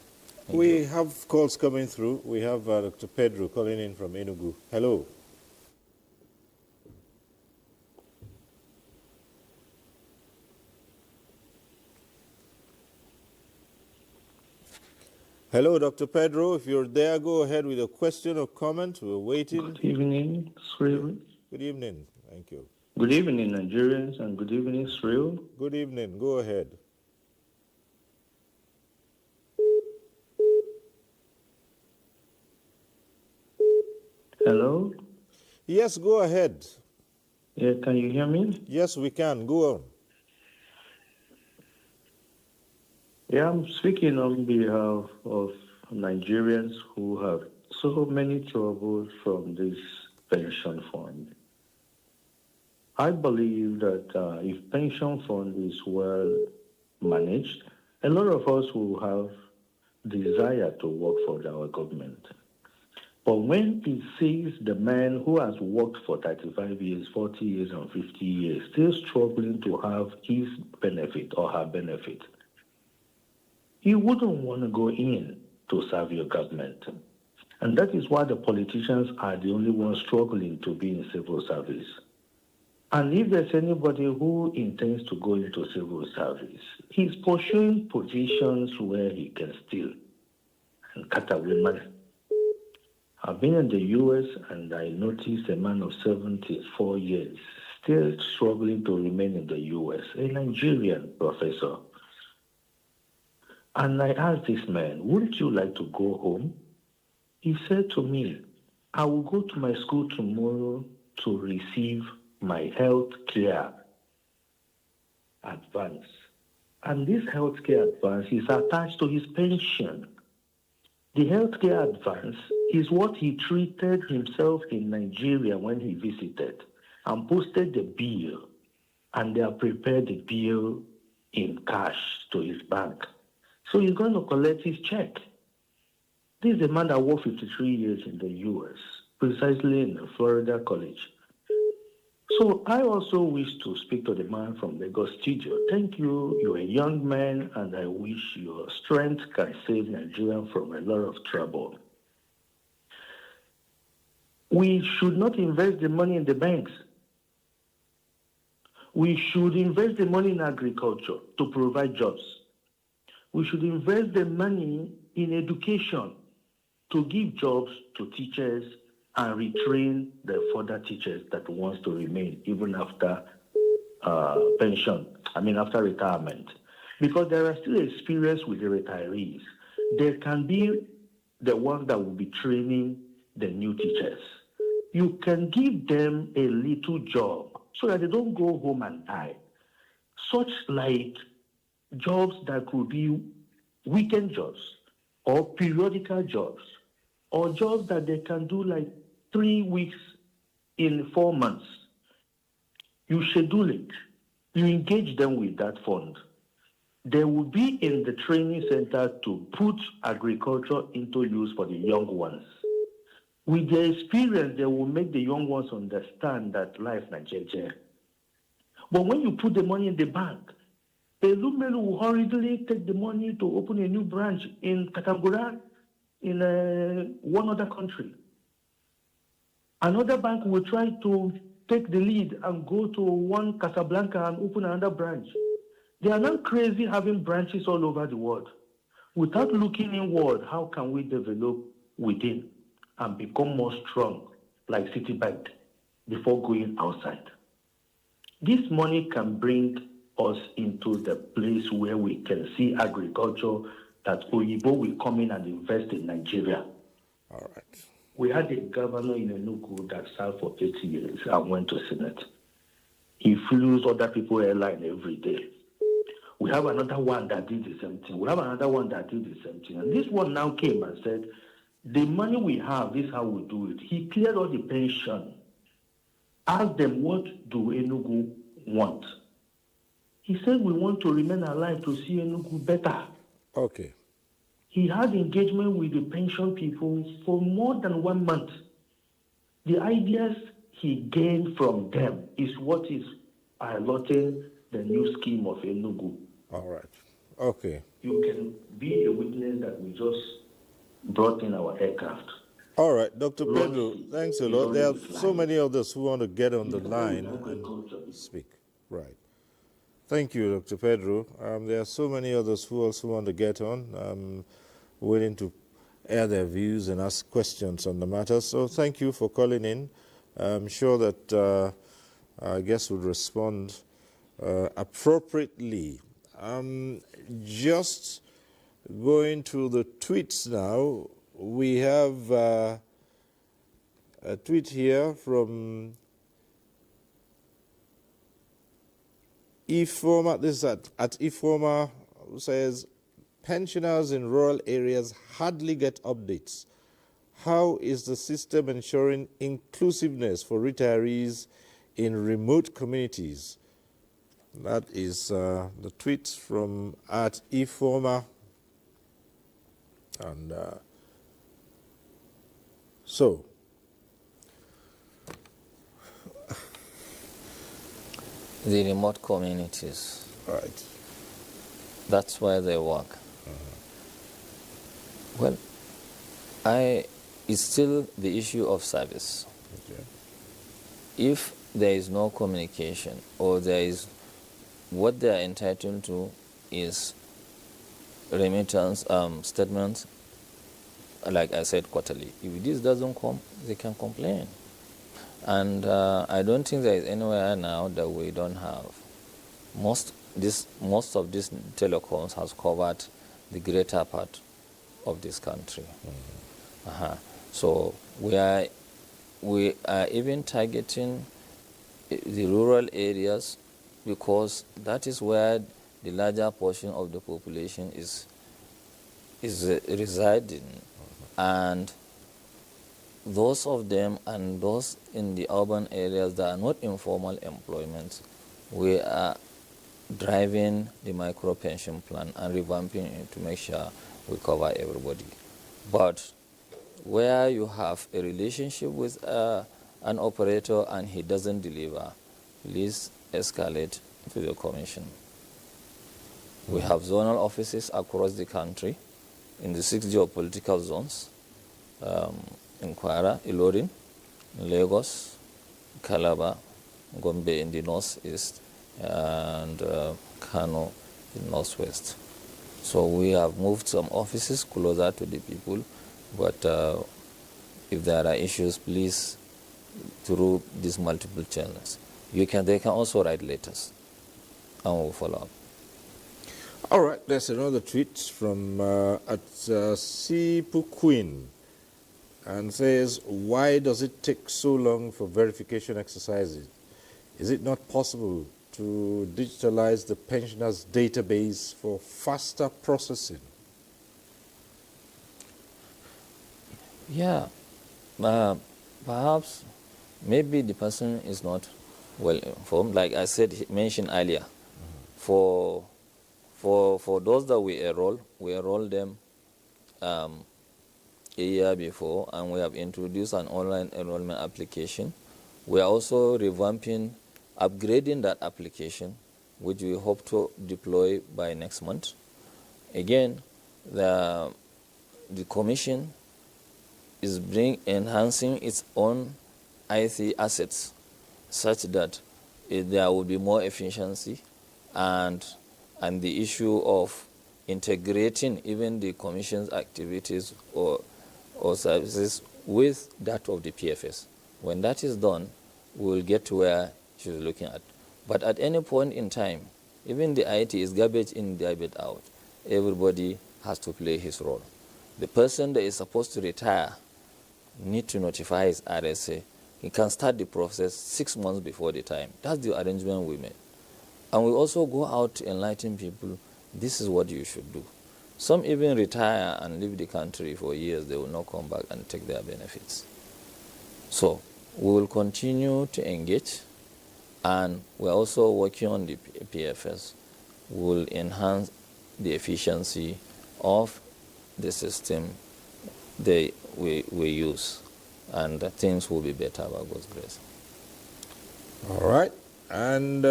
We have calls coming through. We have Dr. Pedro calling in from Enugu. Hello. Hello, Dr. Pedro. If you're there, go ahead with a question or comment. We're waiting. Good evening, Sril. Good evening. Thank you. Good evening, Nigerians, and good evening, Sril. Good evening. Go ahead. Hello? Yes, go ahead. Yeah, can you hear me? Yes, we can. Go on. Yeah, I'm speaking on behalf of Nigerians who have so many troubles from this pension fund. I believe that if pension fund is well managed, a lot of us will have desire to work for our government. But when it sees the man who has worked for 35 years, 40 years, and 50 years still struggling to have his benefit or her benefit, you wouldn't want to go in to serve your government. And that is why the politicians are the only ones struggling to be in civil service. And if there's anybody who intends to go into civil service, he's pursuing positions where he can steal and cut away money. I've been in the U.S. and I noticed a man of 74 years still struggling to remain in the U.S., a Nigerian professor. And I asked this man, wouldn't you like to go home? He said to me, I will go to my school tomorrow to receive my health care advance. And this health care advance is attached to his pension. The health care advance is what he treated himself in Nigeria when he visited and posted the bill, and they have prepared the bill in cash to his bank. So he's going to collect his check. This is a man that worked 53 years in the U.S., precisely in the Florida College. So I also wish to speak to the man from Lagos studio. Thank you. You're a young man, and I wish your strength can save Nigeria from a lot of trouble. We should not invest the money in the banks. We should invest the money in agriculture to provide jobs. We should invest the money in education to give jobs to teachers and retrain the further teachers that wants to remain even after after retirement. Because there are still experience with the retirees. There can be the ones that will be training the new teachers. You can give them a little job so that they don't go home and die. Such like jobs that could be weekend jobs or periodical jobs or jobs that they can do like 3 weeks in 4 months. You schedule it. You engage them with that fund. They will be in the training center to put agriculture into use for the young ones. With their experience, they will make the young ones understand that life is not jeje. But when you put the money in the bank, a Lumelu will hurriedly take the money to open a new branch in Katangura, in one other country. Another bank will try to take the lead and go to one Casablanca and open another branch. They are not crazy having branches all over the world. Without looking inward, how can we develop within and become more strong like Citibank before going outside? This money can bring us into the place where we can see agriculture that Oyibo will come in and invest in Nigeria. All right. We had a governor in Enugu that served for 8 years and went to Senate. He flew other people airline every day. We have another one that did the same thing. We have another one that did the same thing. And this one now came and said, the money we have, this is how we do it. He cleared all the pension. Asked them, what do Enugu want? He said, we want to remain alive to see Enugu better. Okay. He had engagement with the pension people for more than 1 month. The ideas he gained from them is what is piloting the new scheme of Enugu. All right. Okay. You can be a witness that we just brought in our aircraft. All right, Dr. Pedro, thanks a lot. There are so many others who want to get on the line and speak. Right. Thank you, Dr. Pedro. There are so many others who also want to get on, willing to air their views and ask questions on the matter. So thank you for calling in. I'm sure that our guests will respond appropriately. Just going to the tweets now, we have a tweet here from Ifoma. This is at Ifoma, who says, pensioners in rural areas hardly get updates. How is the system ensuring inclusiveness for retirees in remote communities? That is the tweet from at Ifoma. And so, the remote communities. Right. That's where they work. Well, it's still the issue of service. Okay. If there is no communication, or there is what they are entitled to is remittance statements, like I said, quarterly. If this doesn't come, they can complain. And I don't think there is anywhere now that we don't have. Most of these telecoms has covered the greater part of this country. So we are even targeting the rural areas, because that is where the larger portion of the population is residing. And those of them and those in the urban areas that are not in formal employment, we are driving the micro pension plan and revamping it to make sure we cover everybody. But where you have a relationship with an operator and he doesn't deliver, please escalate to the commission. We have zonal offices across the country in the 6 geopolitical zones, in Kwara, Ilorin, Lagos, Calabar, Gombe in the northeast, and Kano in the northwest. So we have moved some offices closer to the people, but if there are issues, please, through these multiple channels. They can also write letters, and we'll follow up. All right, there's another tweet from Sipu Queen, and says, why does it take so long for verification exercises? Is it not possible to digitalize the pensioners' database for faster processing? Yeah, perhaps maybe the person is not well informed. Like I mentioned earlier, for those that we enroll them a year before, and we have introduced an online enrollment application. We are also revamping, upgrading that application, which we hope to deploy by next month. Again, the Commission is enhancing its own IT assets such that there will be more efficiency, and the issue of integrating even the Commission's activities or services with that of the PFS. When that is done, we will get to where she's looking at. But at any point in time, even the IT is garbage in, garbage out. Everybody has to play his role. The person that is supposed to retire needs to notify his RSA. He can start the process 6 months before the time. That's the arrangement we made. And we also go out to enlighten people, this is what you should do. Some even retire and leave the country for years. They will not come back and take their benefits. So we will continue to engage, and we're also working on the PFS. We will enhance the efficiency of the system we use, and things will be better by God's grace. All right. And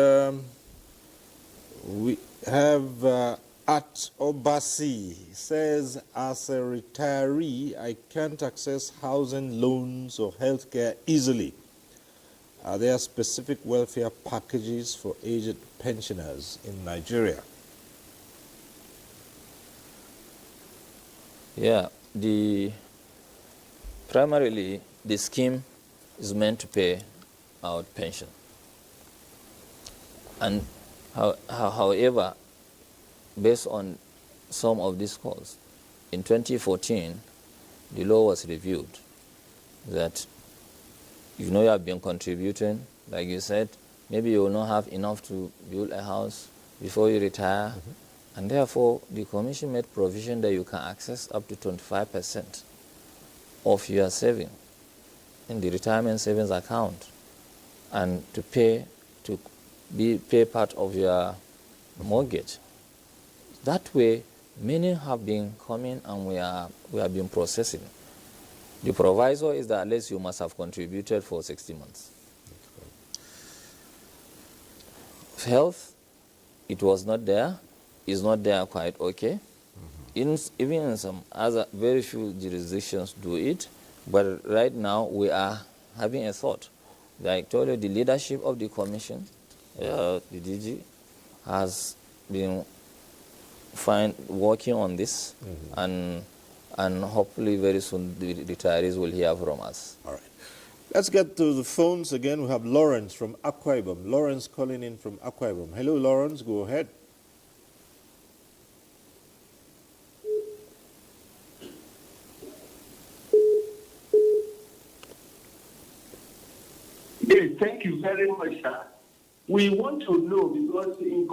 we have at Obasi says, as a retiree, I can't access housing loans or healthcare easily. Are there specific welfare packages for aged pensioners in Nigeria? Yeah, primarily the scheme is meant to pay out pension. And however, based on some of these calls, in 2014, the law was reviewed that you have been contributing, like you said, maybe you will not have enough to build a house before you retire, and therefore the commission made provision that you can access up to 25% of your saving in the retirement savings account, and to pay part of your mortgage. That way, many have been coming and we have been processing. The proviso is that at least you must have contributed for 60 months. Health, it was not there, is not there quite okay. Even in some other, very few jurisdictions do it, but right now we are having a thought. Like I told you, the leadership of the commission, the DG, has been working on this, and hopefully very soon the retirees will hear from us. All right. Let's get to the phones again. We have Lawrence from Akwa Ibom. Lawrence calling in from Akwa Ibom. Hello, Lawrence. Go ahead. Yes, thank you very much, sir. We want to know, because in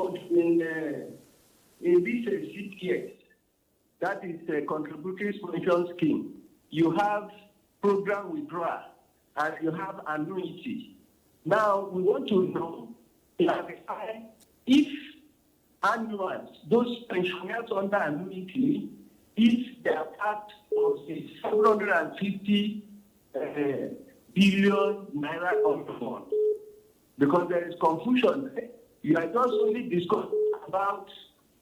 this CPS, that is a contributory pension scheme, you have program withdrawal and you have annuity. Now, we want to know if annuals, those pensioners under annuity, if they are part of the 750 billion naira of the fund. Because there is confusion. You are just only discussing about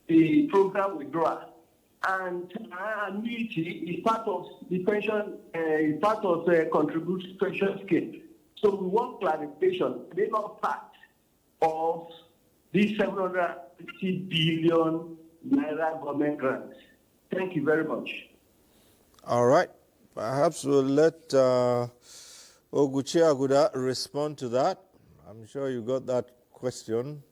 the program withdrawal. And annuity is part of the pension, is part of the contributory pension scheme. So we want clarification. They are not part of this 750 billion naira government grants. Thank you very much. All right. Perhaps we'll let Oguchi Aguda respond to that. I'm sure you got that question.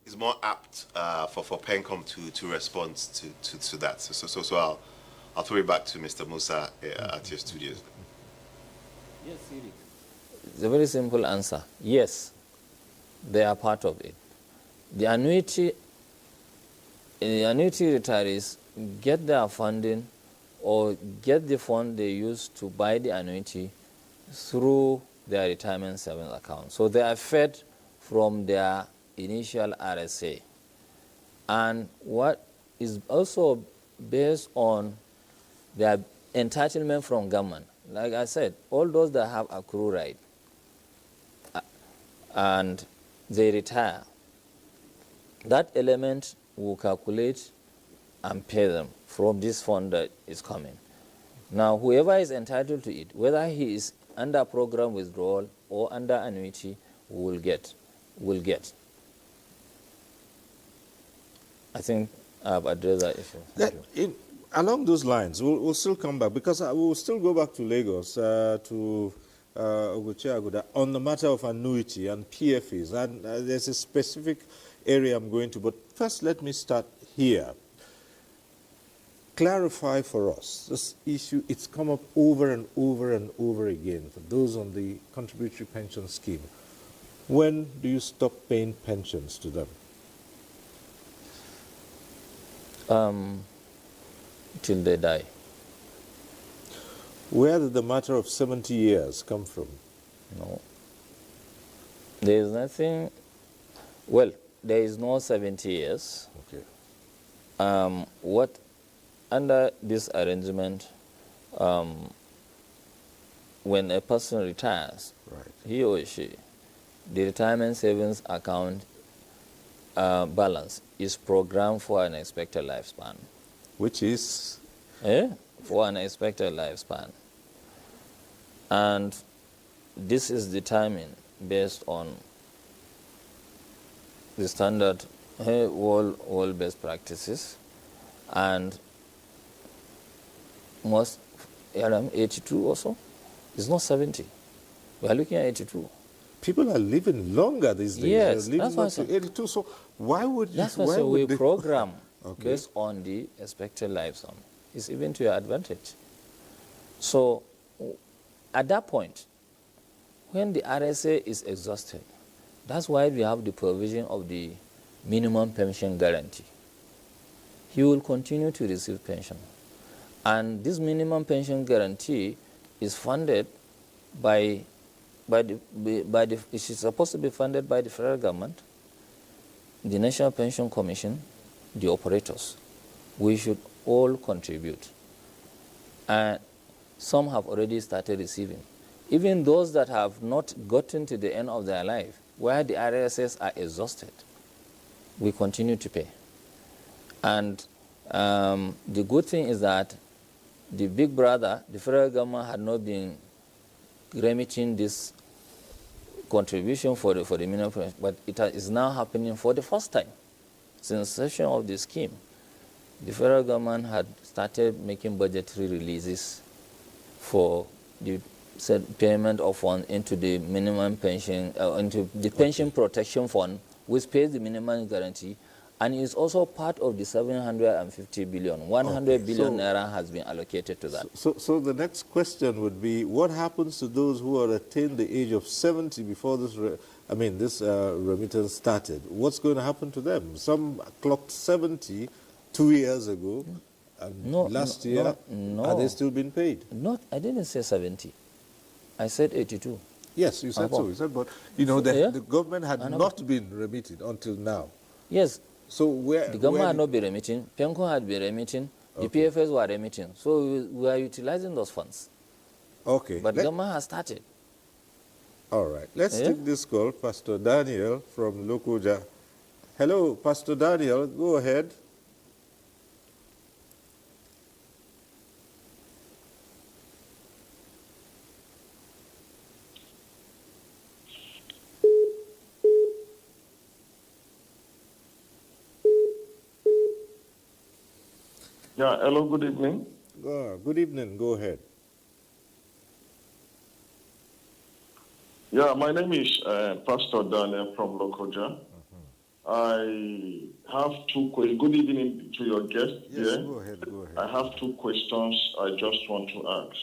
Is more apt for PENCOM to respond to that. So I'll throw it back to Mr. Musa at your studios. Yes, Siri. It's a very simple answer. Yes, they are part of it. The annuity retirees get their funding or get the fund they use to buy the annuity through their retirement savings account. So they are fed from their initial RSA. And what is also based on their entitlement from government. Like I said, all those that have accrued right and they retire, that element will calculate and pay them from this fund that is coming. Now, whoever is entitled to it, whether he is under program withdrawal or under annuity, will get. I think I've addressed that issue. Along those lines, we'll still come back, because we'll still go back to Lagos, to Oguchi Aguda, on the matter of annuity and PFEs. And there's a specific area I'm going to, but first let me start here. Clarify for us this issue. It's come up over and over and over again for those on the contributory pension scheme. When do you stop paying pensions to them? till they die. Where did the matter of 70 years come from? No. There is nothing, well, there is no 70 years. Okay. What, under this arrangement, when a person retires, right, he or she, the retirement savings account balance is programmed for an expected lifespan. Which is? For an expected lifespan. And this is determined based on the standard world best practices, and most 82 or so. It's not 70. We are looking at 82. People are living longer these days. Yes, they're living that's up to 82. So why would you? That's why we program based on the expected lifespan. It's even to your advantage. So at that point, when the RSA is exhausted, that's why we have the provision of the minimum pension guarantee. He will continue to receive pension. And this minimum pension guarantee is funded it is supposed to be funded by the federal government, the National Pension Commission, the operators. We should all contribute. And some have already started receiving. Even those that have not gotten to the end of their life, where the RSS are exhausted, we continue to pay. And the good thing is that the big brother, the federal government, had not been remitting this contribution for the minimum pension, but it is now happening for the first time since inception of the scheme. The federal government had started making budgetary releases for the payment of funds into the minimum pension, into the pension protection fund, which pays the minimum guarantee, and is also part of the 750 billion. 100 billion naira has been allocated to that. So the next question would be, what happens to those who are attained the age of 70 before this remittance started? What's going to happen to them? Some clocked 70 2 years ago, and last year, are they still being paid? I didn't say 70. I said 82. Yes, you said so. You said, but the government had not been remitted until now. Yes. So the government had not been remitting. PENCO had been remitting. The PFS were remitting. So we are utilizing those funds. Okay. But the government has started. All right. Let's take this call. Pastor Daniel from Lokoja. Hello, Pastor Daniel. Go ahead. Yeah, hello, good evening. Good evening, go ahead. Yeah, my name is Pastor Daniel from Lokoja. I have two questions. Good evening to your guest. Yes, go ahead. I have two questions I just want to ask.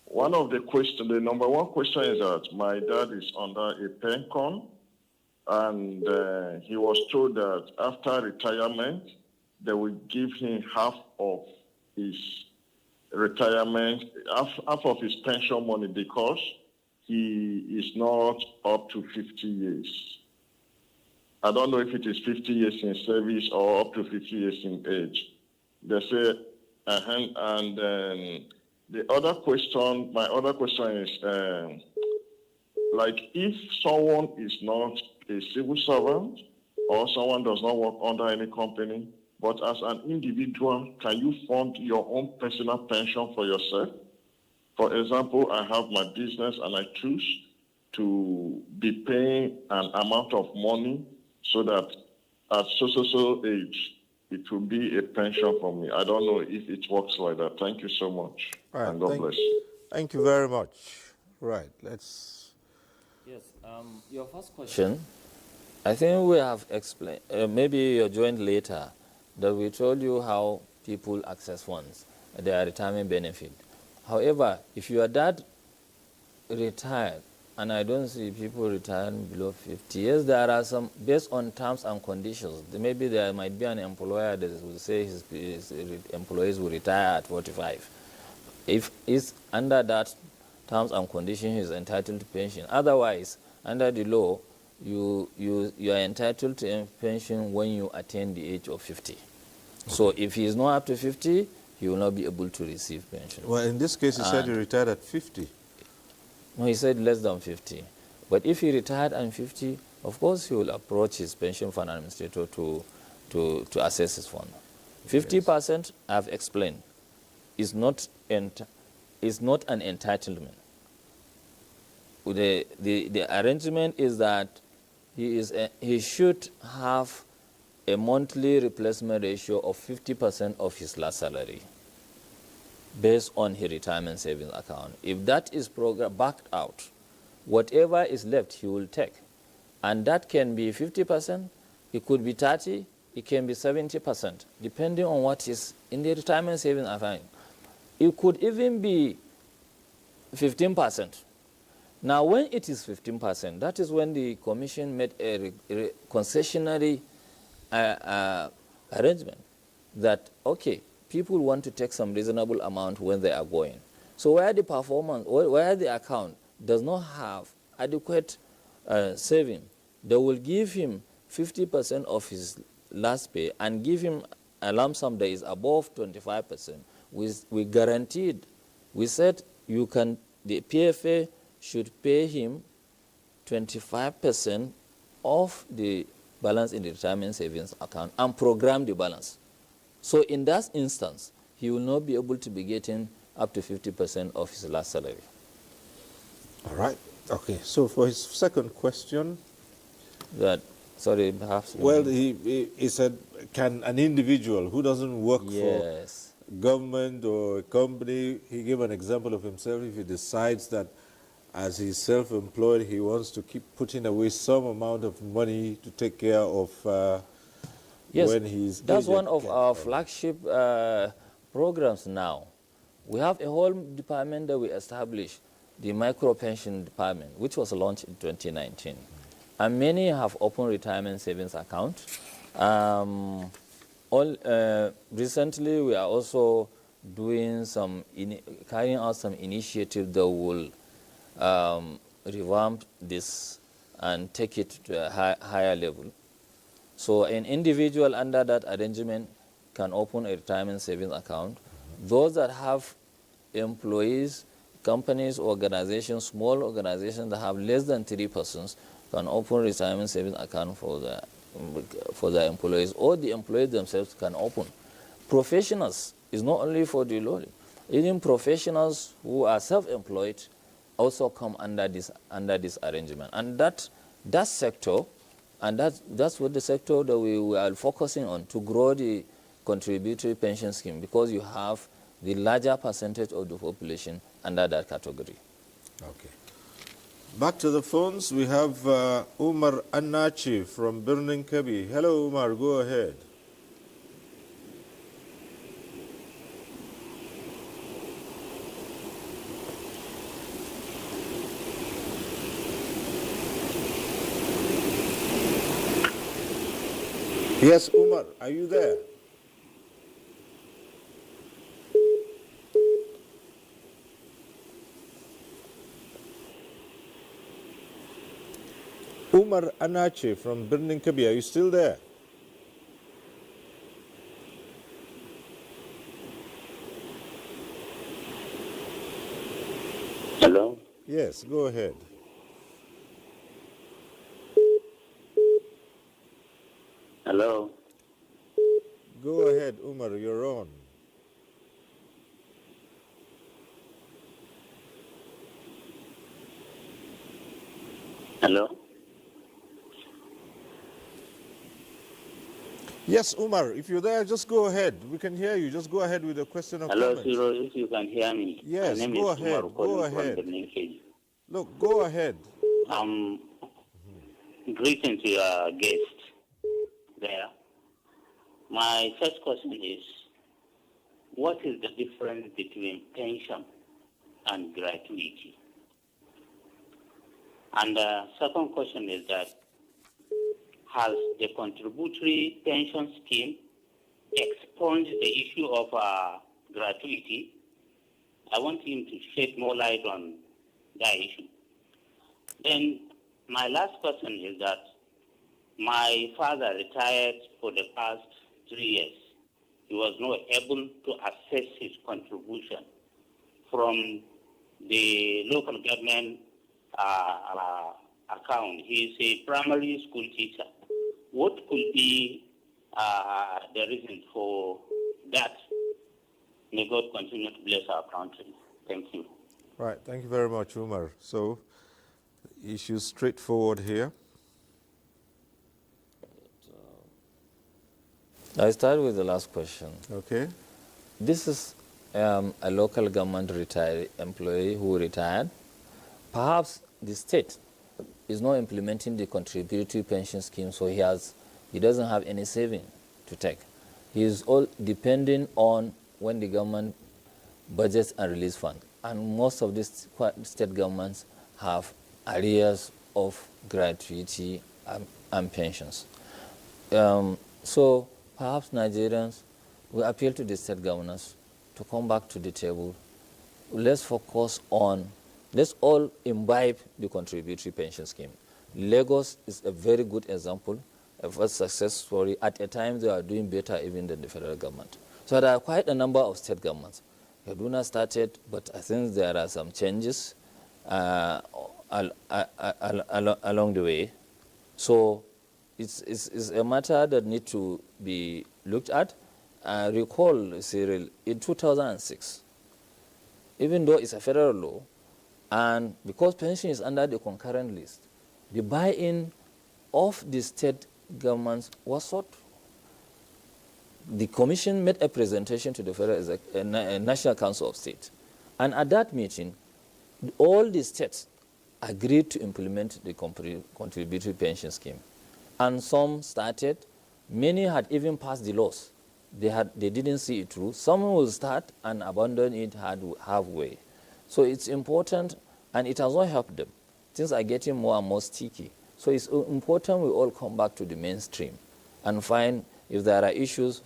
One of the questions, the number one question is that my dad is under a PENCON, and he was told that after retirement, they will give him half of his retirement, half of his pension money, because he is not up to 50 years. I don't know if it is 50 years in service or up to 50 years in age. They say, and the other question, my other question is, like if someone is not a civil servant or someone does not work under any company, but as an individual, can you fund your own personal pension for yourself? For example, I have my business and I choose to be paying an amount of money so that at so age, it will be a pension for me. I don't know if it works like that. Thank you so much. Right, and God bless. Thank you very much. Right, let's... Yes, your first question, I think we have explained, maybe you joined later, that we told you how people access funds, their retirement benefit. However, if your dad retired and I don't see people retiring below 50. Yes, there are some, based on terms and conditions. Maybe there might be an employer that will say his employees will retire at 45. If it's under that terms and conditions, he's entitled to pension. Otherwise, under the law, you are entitled to a pension when you attain the age of 50. Okay. So if he is not up to 50, he will not be able to receive pension. Well, in this case, he said he retired at 50. No, he said less than 50. But if he retired at 50, of course he will approach his pension fund administrator to assess his fund. 50%, I've explained, is not an entitlement. The arrangement is that he should have a monthly replacement ratio of 50% of his last salary based on his retirement savings account. If that is backed out, whatever is left he will take. And that can be 50%, it could be 30%, it can be 70%, depending on what is in the retirement savings account. It could even be 15%. Now, when it is 15%, that is when the Commission made a concessionary arrangement that, okay, people want to take some reasonable amount when they are going. So where the performance, where the account does not have adequate saving, they will give him 50% of his last pay and give him a lump sum that is above 25%. We guaranteed, we said the PFA should pay him 25% of the balance in the retirement savings account and program the balance. So in that instance, he will not be able to be getting up to 50% of his last salary. All right. Okay. So for his second question, perhaps. Well, he said, can an individual who doesn't work for government or a company, he gave an example of himself, if he decides that as he's self-employed, he wants to keep putting away some amount of money to take care of when he's that's one of our flagship programs now. We have a whole department that we established, the micro-pension department, which was launched in 2019. And many have open retirement savings accounts. Recently, we are also doing carrying out some initiative that will revamp this and take it to a higher level. So an individual under that arrangement can open a retirement savings account. Those that have employees, companies, organizations, small organizations that have less than 3 persons can open retirement savings account for their employees, or the employees themselves can open. Professionals is not only for the lowly. Even professionals who are self-employed also come under this arrangement. And that sector, and that's what the sector that we are focusing on to grow the contributory pension scheme, because you have the larger percentage of the population under that category. Okay. Back to the phones, we have Umar Anachi from Birnin Kabi. Hello, Umar, go ahead. Yes, Umar, are you there? Umar Anache from Birnin Kabi, are you still there? Hello? Yes, go ahead. Hello? Go ahead, Umar, you're on. Hello? Yes, Umar, if you're there, just go ahead. We can hear you. Just go ahead with the question or Hello, comment. Ciro, if you can hear me. Yes, My name go is ahead. Umar, Go ahead. Look, go ahead. Greeting to your guest there. My first question is, what is the difference between pension and gratuity? And the second question is that, has the contributory pension scheme expunged the issue of gratuity? I want him to shed more light on that issue. Then my last question is that my father retired for the past 3 years. He was not able to access his contribution from the local government account. He is a primary school teacher. What could be the reason for that? May God continue to bless our country. Thank you. Right, thank you very much, Umar. So, issue straightforward here. I start with the last question. Okay. This is a local government retired employee who retired. Perhaps the state is not implementing the contributory pension scheme, so he doesn't have any saving to take. He is all depending on when the government budgets and release funds. And most of these state governments have arrears of gratuity and pensions. So perhaps Nigerians will appeal to the state governors to come back to the table. Let's focus on, let's all imbibe the contributory pension scheme. Lagos is a very good example of a success story. At a time, they are doing better even than the federal government. So there are quite a number of state governments. Kaduna started, but I think there are some changes along the way. So it's a matter that needs to be looked at. Recall, Cyril, in 2006, even though it's a federal law, and because pension is under the concurrent list, the buy-in of the state governments was sought. The commission made a presentation to the Federal National Council of State. And at that meeting, all the states agreed to implement the contributory pension scheme. And some started, many had even passed the laws. They didn't see it through. Some will start and abandon it halfway. So it's important, and it has not helped them. Things are getting more and more sticky. So it's important we all come back to the mainstream and find if there are issues,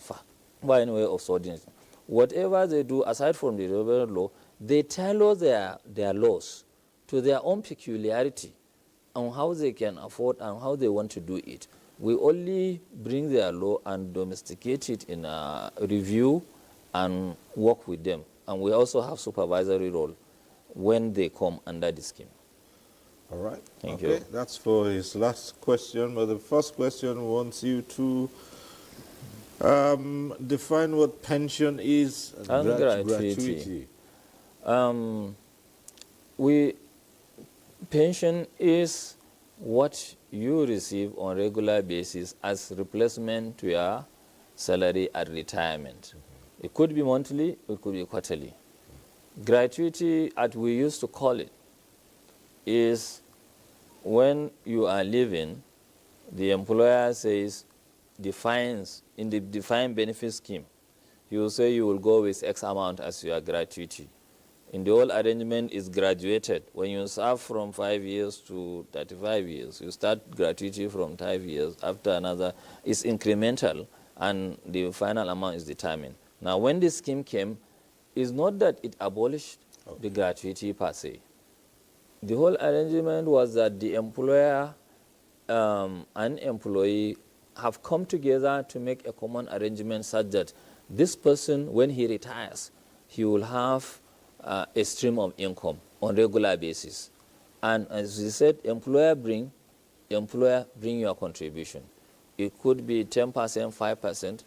find a way of sorting it. Whatever they do, aside from the regular law, they tailor their laws to their own peculiarity on how they can afford and how they want to do it. We only bring their law and domesticate it in a review and work with them. And we also have supervisory role when they come under the scheme. All right. Thank you. you. That's for his last question. But the first question wants you to define what pension is and gratuity. Pension is what you receive on a regular basis as replacement to your salary at retirement. It could be monthly, it could be quarterly. Gratuity, as we used to call it, is when you are leaving, the employer says, defines, in the defined benefit scheme, you will say you will go with X amount as your gratuity. In the whole arrangement is graduated. When you serve from 5 years to 35 years, you start gratuity from 5 years. After another, it's incremental, and the final amount is determined. Now, when this scheme came, it's not that it abolished the gratuity per se. The whole arrangement was that the employer and employee have come together to make a common arrangement such that this person, when he retires, he will have a stream of income on a regular basis. And as you said, employer bring your contribution. It could be 10%, 5%.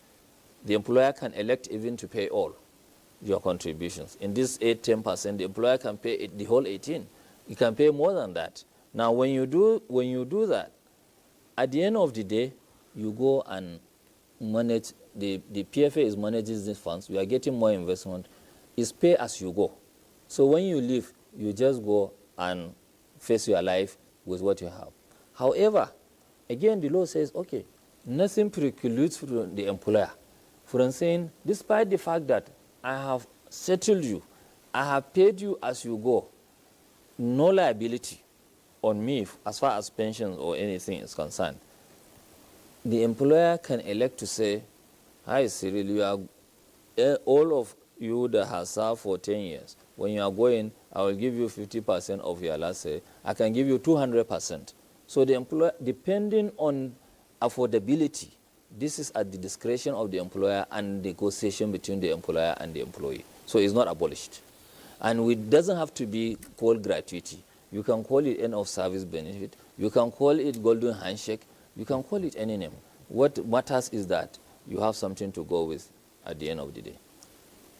The employer can elect even to pay all your contributions. In this 10%, the employer can pay the whole 18. You can pay more than that. Now, when you do that, at the end of the day, you go and manage, the PFA is managing these funds. You are getting more investment. It's pay as you go. So when you leave, you just go and face your life with what you have. However, again, the law says, okay, nothing precludes from the employer from saying, despite the fact that I have settled you, I have paid you as you go, no liability. on me as far as pensions or anything is concerned. The employer can elect to say, hi Cyril, you are, all of you that have served for 10 years, when you are going, I will give you 50% of your last say. I can give you 200%. So the employer, depending on affordability, this is at the discretion of the employer and negotiation between the employer and the employee. So it's not abolished. And it doesn't have to be called gratuity. You can call it end of service benefit. You can call it golden handshake. You can call it any name. What matters is that you have something to go with at the end of the day.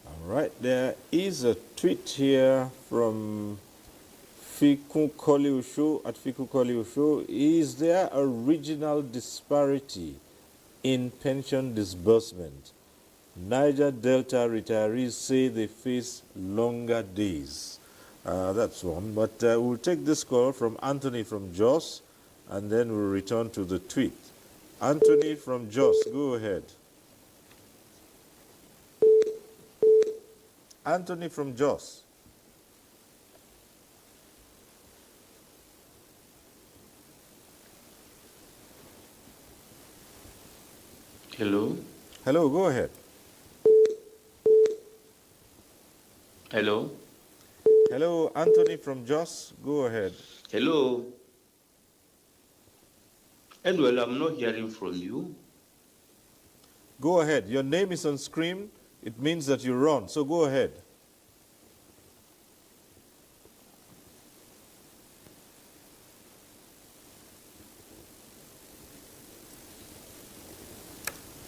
All right. There is a tweet here from Fiku Koliusho at Fiku Koliusho. Is there a regional disparity in pension disbursement? Niger Delta retirees say they face longer days. That's one. But we'll take this call from Anthony from Jos, and then we'll return to the tweet. Anthony from Jos, go ahead. Anthony from Jos. Hello. Hello, go ahead. Hello. Hello, Anthony from Jos, go ahead. Hello. Edwell, I'm not hearing from you. Go ahead. Your name is on screen. It means that you're on, so go ahead.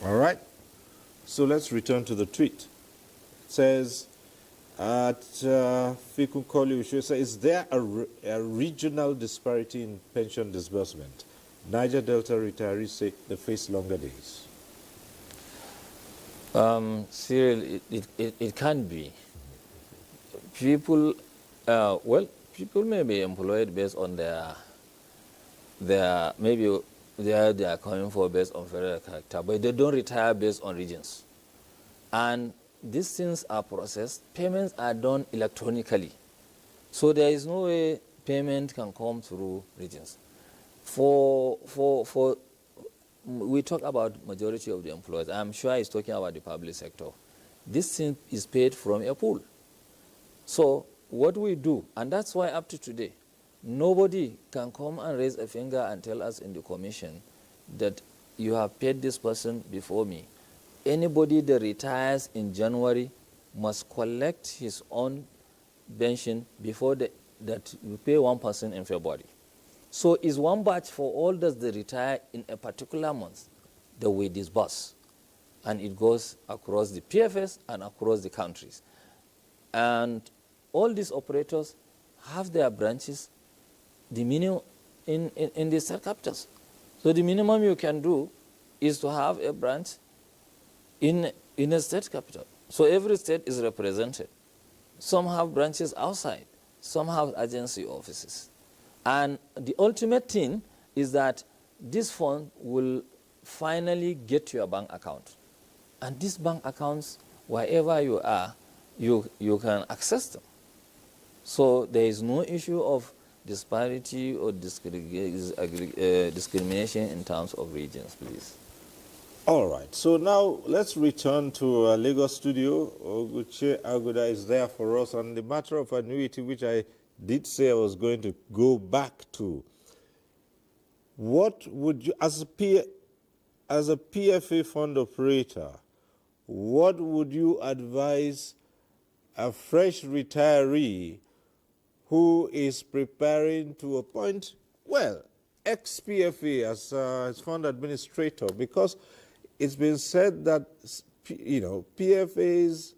All right. So let's return to the tweet. It says, at Fikun Koliusho, is there a regional disparity in pension disbursement? Niger Delta retirees say they face longer days. Cyril, it can be. People, people may be employed based on their maybe they are coming for based on federal character, but they don't retire based on regions. And these things are processed. Payments are done electronically. So there is no way payment can come through regions. We talk about majority of the employers. I'm sure he's talking about the public sector. This thing is paid from a pool. So what we do, and that's why up to today, nobody can come and raise a finger and tell us in the commission that you have paid this person before me. Anybody that retires in January must collect his own pension before that you pay one person in February. So it's one batch for all those that retire in a particular month that we disburse. And it goes across the PFS and across the countries. And all these operators have their branches the minimum in the state capitals. So the minimum you can do is to have a branch in a state capital. So every state is represented. Some have branches outside. Some have agency offices. And the ultimate thing is that this fund will finally get to your bank account. And these bank accounts, wherever you are, you can access them. So there is no issue of disparity or discrimination in terms of regions, please. All right. So now let's return to Lagos studio. Oguche Aguda is there for us on the matter of annuity, which I did say I was going to go back to. What would you, as a PFA fund operator, what would you advise a fresh retiree who is preparing to appoint, well, ex-PFA as his fund administrator? Because it's been said that, PFAs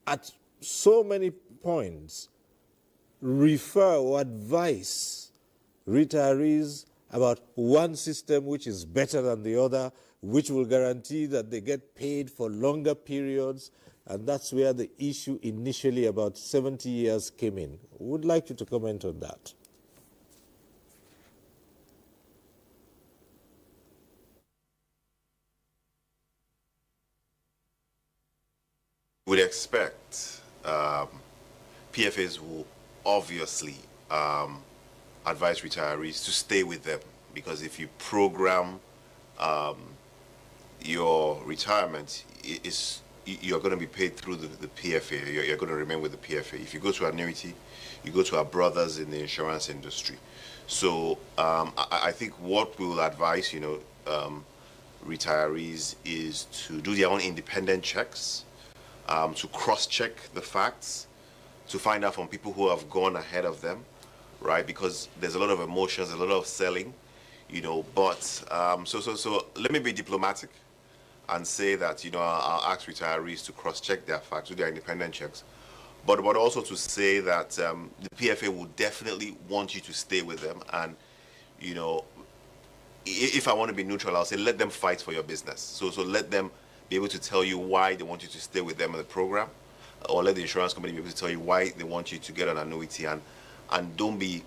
at so many points refer or advise retirees about one system which is better than the other, which will guarantee that they get paid for longer periods, and that's where the issue initially about 70 years came in. Would like you to comment on that. Would expect PFAs will obviously advise retirees to stay with them, because if you program your retirement, you're going to be paid through the PFA. You're going to remain with the PFA. If you go to annuity, you go to our brothers in the insurance industry. So I think what we will advise, retirees is to do their own independent checks, to cross-check the facts, to find out from people who have gone ahead of them, right? Because there's a lot of emotions, a lot of selling, but so let me be diplomatic and say that, I'll ask retirees to cross-check their facts, do their independent checks, but also to say that the PFA will definitely want you to stay with them. And, if I want to be neutral, I'll say let them fight for your business. So let them be able to tell you why they want you to stay with them in the program, or let the insurance company be able to tell you why they want you to get an annuity, and don't be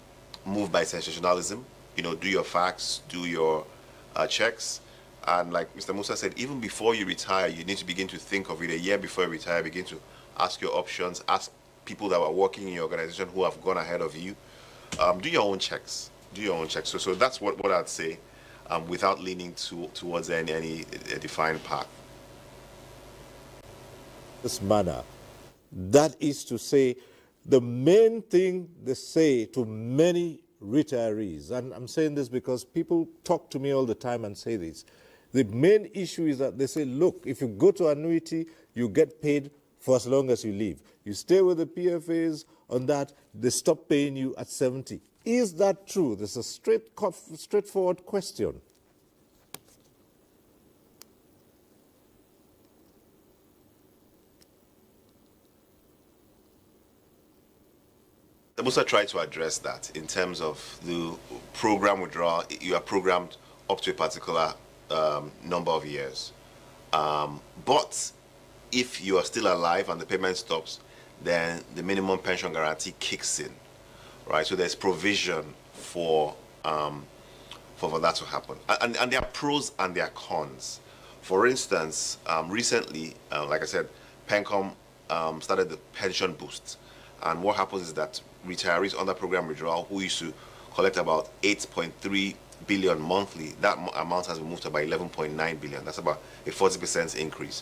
moved by sensationalism. Do your facts, do your checks. And like Mr. Musa said, even before you retire, you need to begin to think of it. A year before you retire, begin to ask your options, ask people that are working in your organization who have gone ahead of you. Do your own checks. Do your own checks. So that's what I'd say, without leaning towards any defined path. This manner, that is to say, the main thing they say to many retirees, and I'm saying this because people talk to me all the time and say this, the main issue is that they say, look, if you go to annuity, you get paid for as long as you live. You stay with the PFAs on that, they stop paying you at 70. Is that true? This is a straightforward question. Musa tried to address that in terms of the program withdrawal. You are programmed up to a particular number of years. But if you are still alive and the payment stops, then the minimum pension guarantee kicks in, right? So there's provision for that to happen. And there are pros and there are cons. For instance, recently, like I said, PENCOM started the pension boost. And what happens is that retirees under program withdrawal who used to collect about 8.3 billion monthly, that amount has been moved to about 11.9 billion. That's about a 40% increase.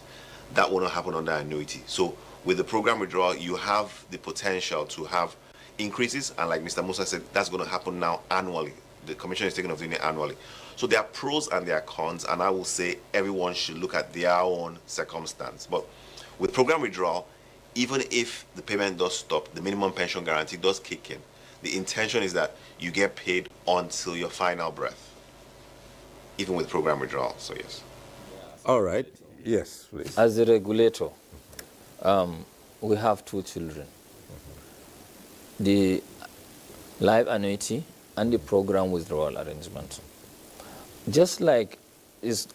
That will not happen under annuity. So with the program withdrawal, you have the potential to have increases, and like Mr. Musa said, that's going to happen now annually. The Commission is thinking of doing it annually. So there are pros and there are cons, and I will say everyone should look at their own circumstance. But with program withdrawal, even if the payment does stop, the minimum pension guarantee does kick in. The intention is that you get paid until your final breath, even with program withdrawal. So yes. All right. Yes, please. As a regulator, we have two children. The life annuity and the program withdrawal arrangement. Just like,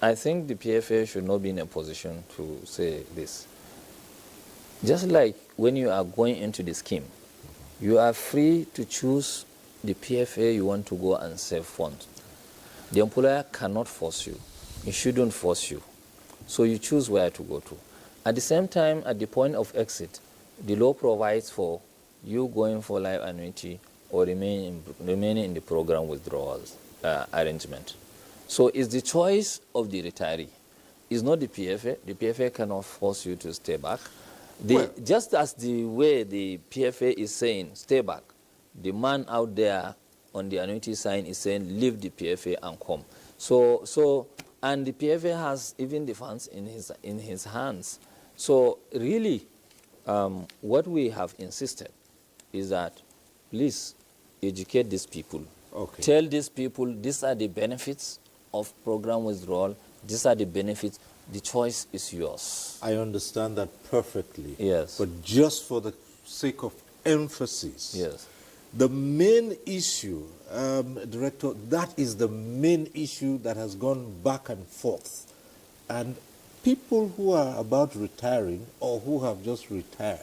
I think the PFA should not be in a position to say this. Just like when you are going into the scheme, you are free to choose the PFA you want to go and save funds. The employer cannot force you. It shouldn't force you. So you choose where to go to. At the same time, at the point of exit, the law provides for you going for life annuity or remaining in the program withdrawals arrangement. So it's the choice of the retiree. It's not the PFA. The PFA cannot force you to stay back. Just as the way the PFA is saying, stay back, the man out there on the annuity sign is saying, leave the PFA and come. And the PFA has even the funds in his hands. So really, what we have insisted is that, please, educate these people. Okay. Tell these people, these are the benefits of program withdrawal, these are the benefits. The choice is yours. I understand that perfectly. Yes. But just for the sake of emphasis, yes, the main issue, Director, that is the main issue that has gone back and forth. And people who are about retiring or who have just retired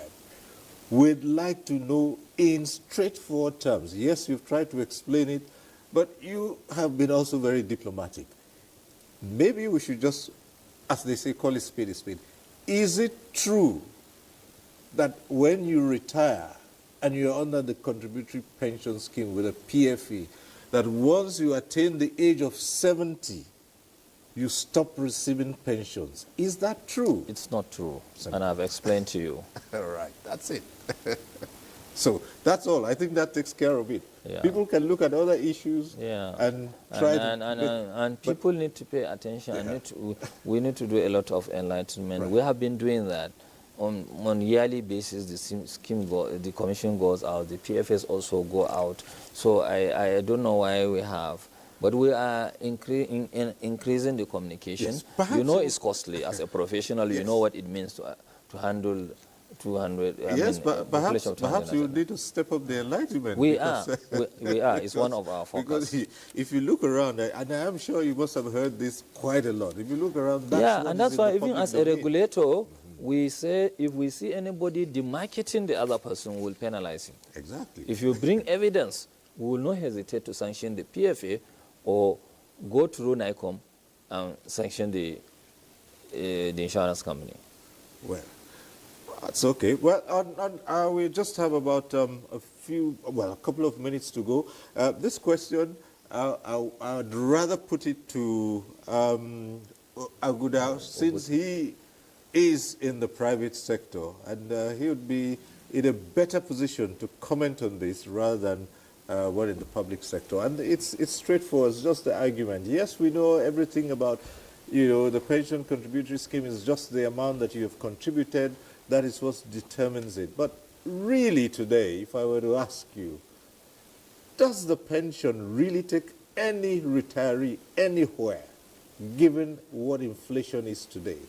would like to know in straightforward terms. Yes, you've tried to explain it, but you have been also very diplomatic. Maybe we should just, as they say, call it spade a spade. Is it true that when you retire, and you're under the contributory pension scheme with a PFA, that once you attain the age of 70, you stop receiving pensions. Is that true? It's not true, and I've explained to you. All right, that's it. So that's all. I think that takes care of it. Yeah. People can look at other issues and try and people need to pay attention. Yeah. We need to do a lot of enlightenment. Right. We have been doing that on yearly basis. The commission goes out. The PFS also go out. So I don't know why we have. But we are increasing the communication. Yes, perhaps you know it's costly. As a professional, Yes. you know what it means to handle 200. Yes, but perhaps you 200. need to step up the enlightenment. We are. It's one of our focus. Because if you look around, and I am sure you must have heard this quite a lot. If you look around, that's why even as a regulator, we say if we see anybody demarketing the other person, we'll penalize him. Exactly. If you bring evidence, we will not hesitate to sanction the PFA or go through NICOM and sanction the insurance company. Well, that's okay. Well, we just have about a couple of minutes to go. This question, I'd rather put it to Aguda, since he is in the private sector, and he would be in a better position to comment on this rather than one in the public sector. And it's straightforward. It's just the argument. Yes, we know everything about, the pension contributory scheme is just the amount that you have contributed. That is what determines it. But really today, if I were to ask you, does the pension really take any retiree anywhere, given what inflation is today?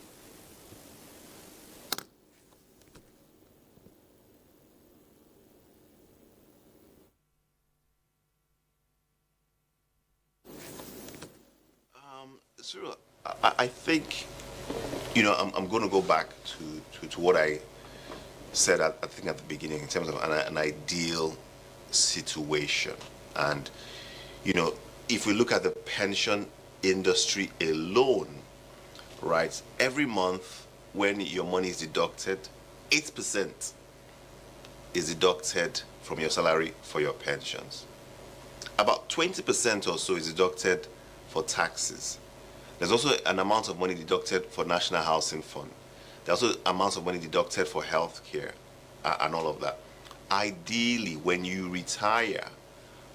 Cyril, I think, I'm going to go back to what I said, I think, at the beginning in terms of an ideal situation. And, if we look at the pension industry alone, right, every month when your money is deducted, 8% is deducted from your salary for your pensions. About 20% or so is deducted for taxes. There's also an amount of money deducted for National Housing Fund. There's also amounts of money deducted for health care and all of that. Ideally, when you retire,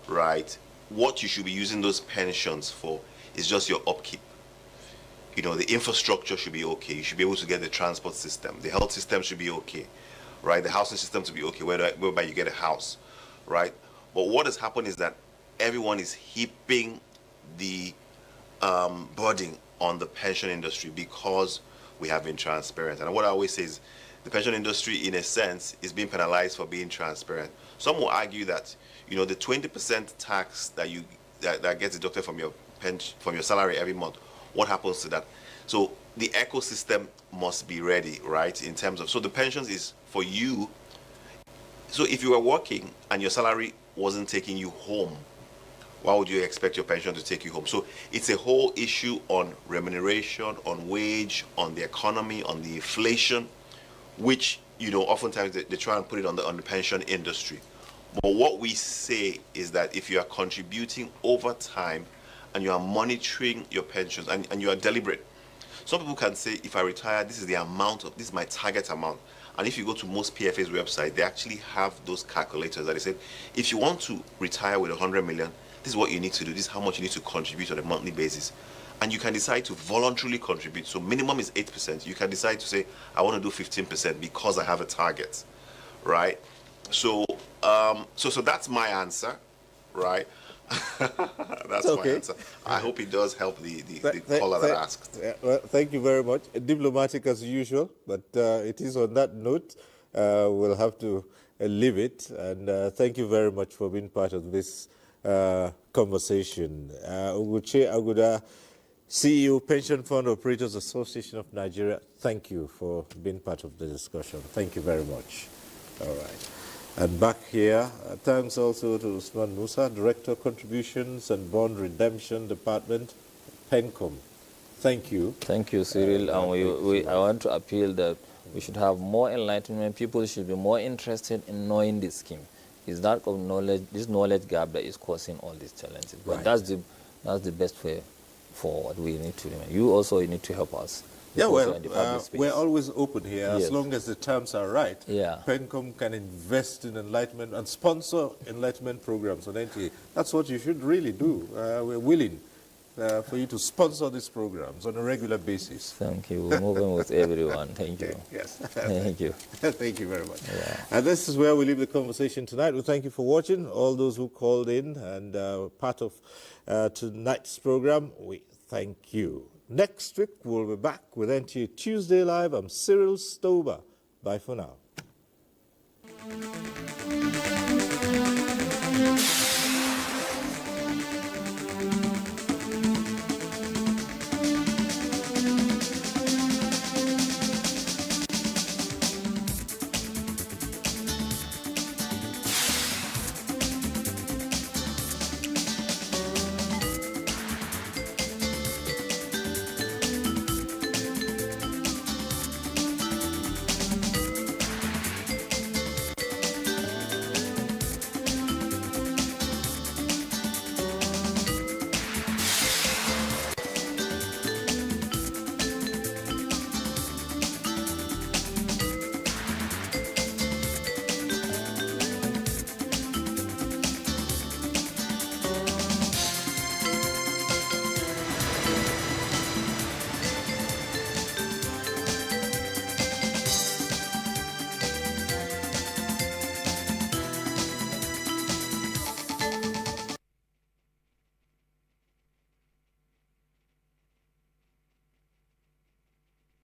right, what you should be using those pensions for is just your upkeep. The infrastructure should be okay. You should be able to get the transport system. The health system should be okay, right? The housing system to be okay, whereby you get a house, right? But what has happened is that everyone is heaping the burden on the pension industry because we have been transparent. And what I always say is the pension industry, in a sense, is being penalized for being transparent. Some will argue that, the 20% tax that gets deducted from your pension, from your salary every month, what happens to that? So the ecosystem must be ready, right? In terms of, so the pensions is for you. So if you were working and your salary wasn't taking you home, why would you expect your pension to take you home? So it's a whole issue on remuneration, on wage, on the economy, on the inflation, which, oftentimes they try and put it on the pension industry. But what we say is that if you are contributing over time and you are monitoring your pensions and you are deliberate, some people can say, if I retire, this is my target amount. And if you go to most PFA's website, they actually have those calculators that they said, if you want to retire with 100 million, this is what you need to do. This is how much you need to contribute on a monthly basis. And you can decide to voluntarily contribute. So minimum is 8%. You can decide to say, I want to do 15% because I have a target, right? So so that's my answer, right? That's okay. my answer. I hope it does help the caller that asked. Well, thank you very much. Diplomatic as usual, but it is on that note. We'll have to leave it. And thank you very much for being part of this conversation. Uche Aguda, CEO, Pension Fund Operators Association of Nigeria, thank you for being part of the discussion. Thank you very much. All right. And back here, thanks also to Usman Musa, Director Contributions and Bond Redemption Department, PENCOM. Thank you. Thank you, Cyril. And I want to appeal that We should have more enlightenment. People should be more interested in knowing this scheme. It's that of knowledge, this knowledge gap that is causing all these challenges. But Right. that's the best way forward. We need to remember. You also need to help us. Yeah, because well, you're in the public space. we're always open here Yes. as long as the terms are right. Yeah. PENCOM can invest in enlightenment and sponsor enlightenment programs on NTA. That's what you should really do. We're willing for you to sponsor these programs on a regular basis. Thank you. We're moving with everyone. Thank you. Yes. Thank you. Thank you very much. Yeah. And this is where we leave the conversation tonight. We thank you for watching, all those who called in and part of tonight's program. We thank you. Next week, we'll be back with NTA Tuesday Live. I'm Cyril Stober. Bye for now.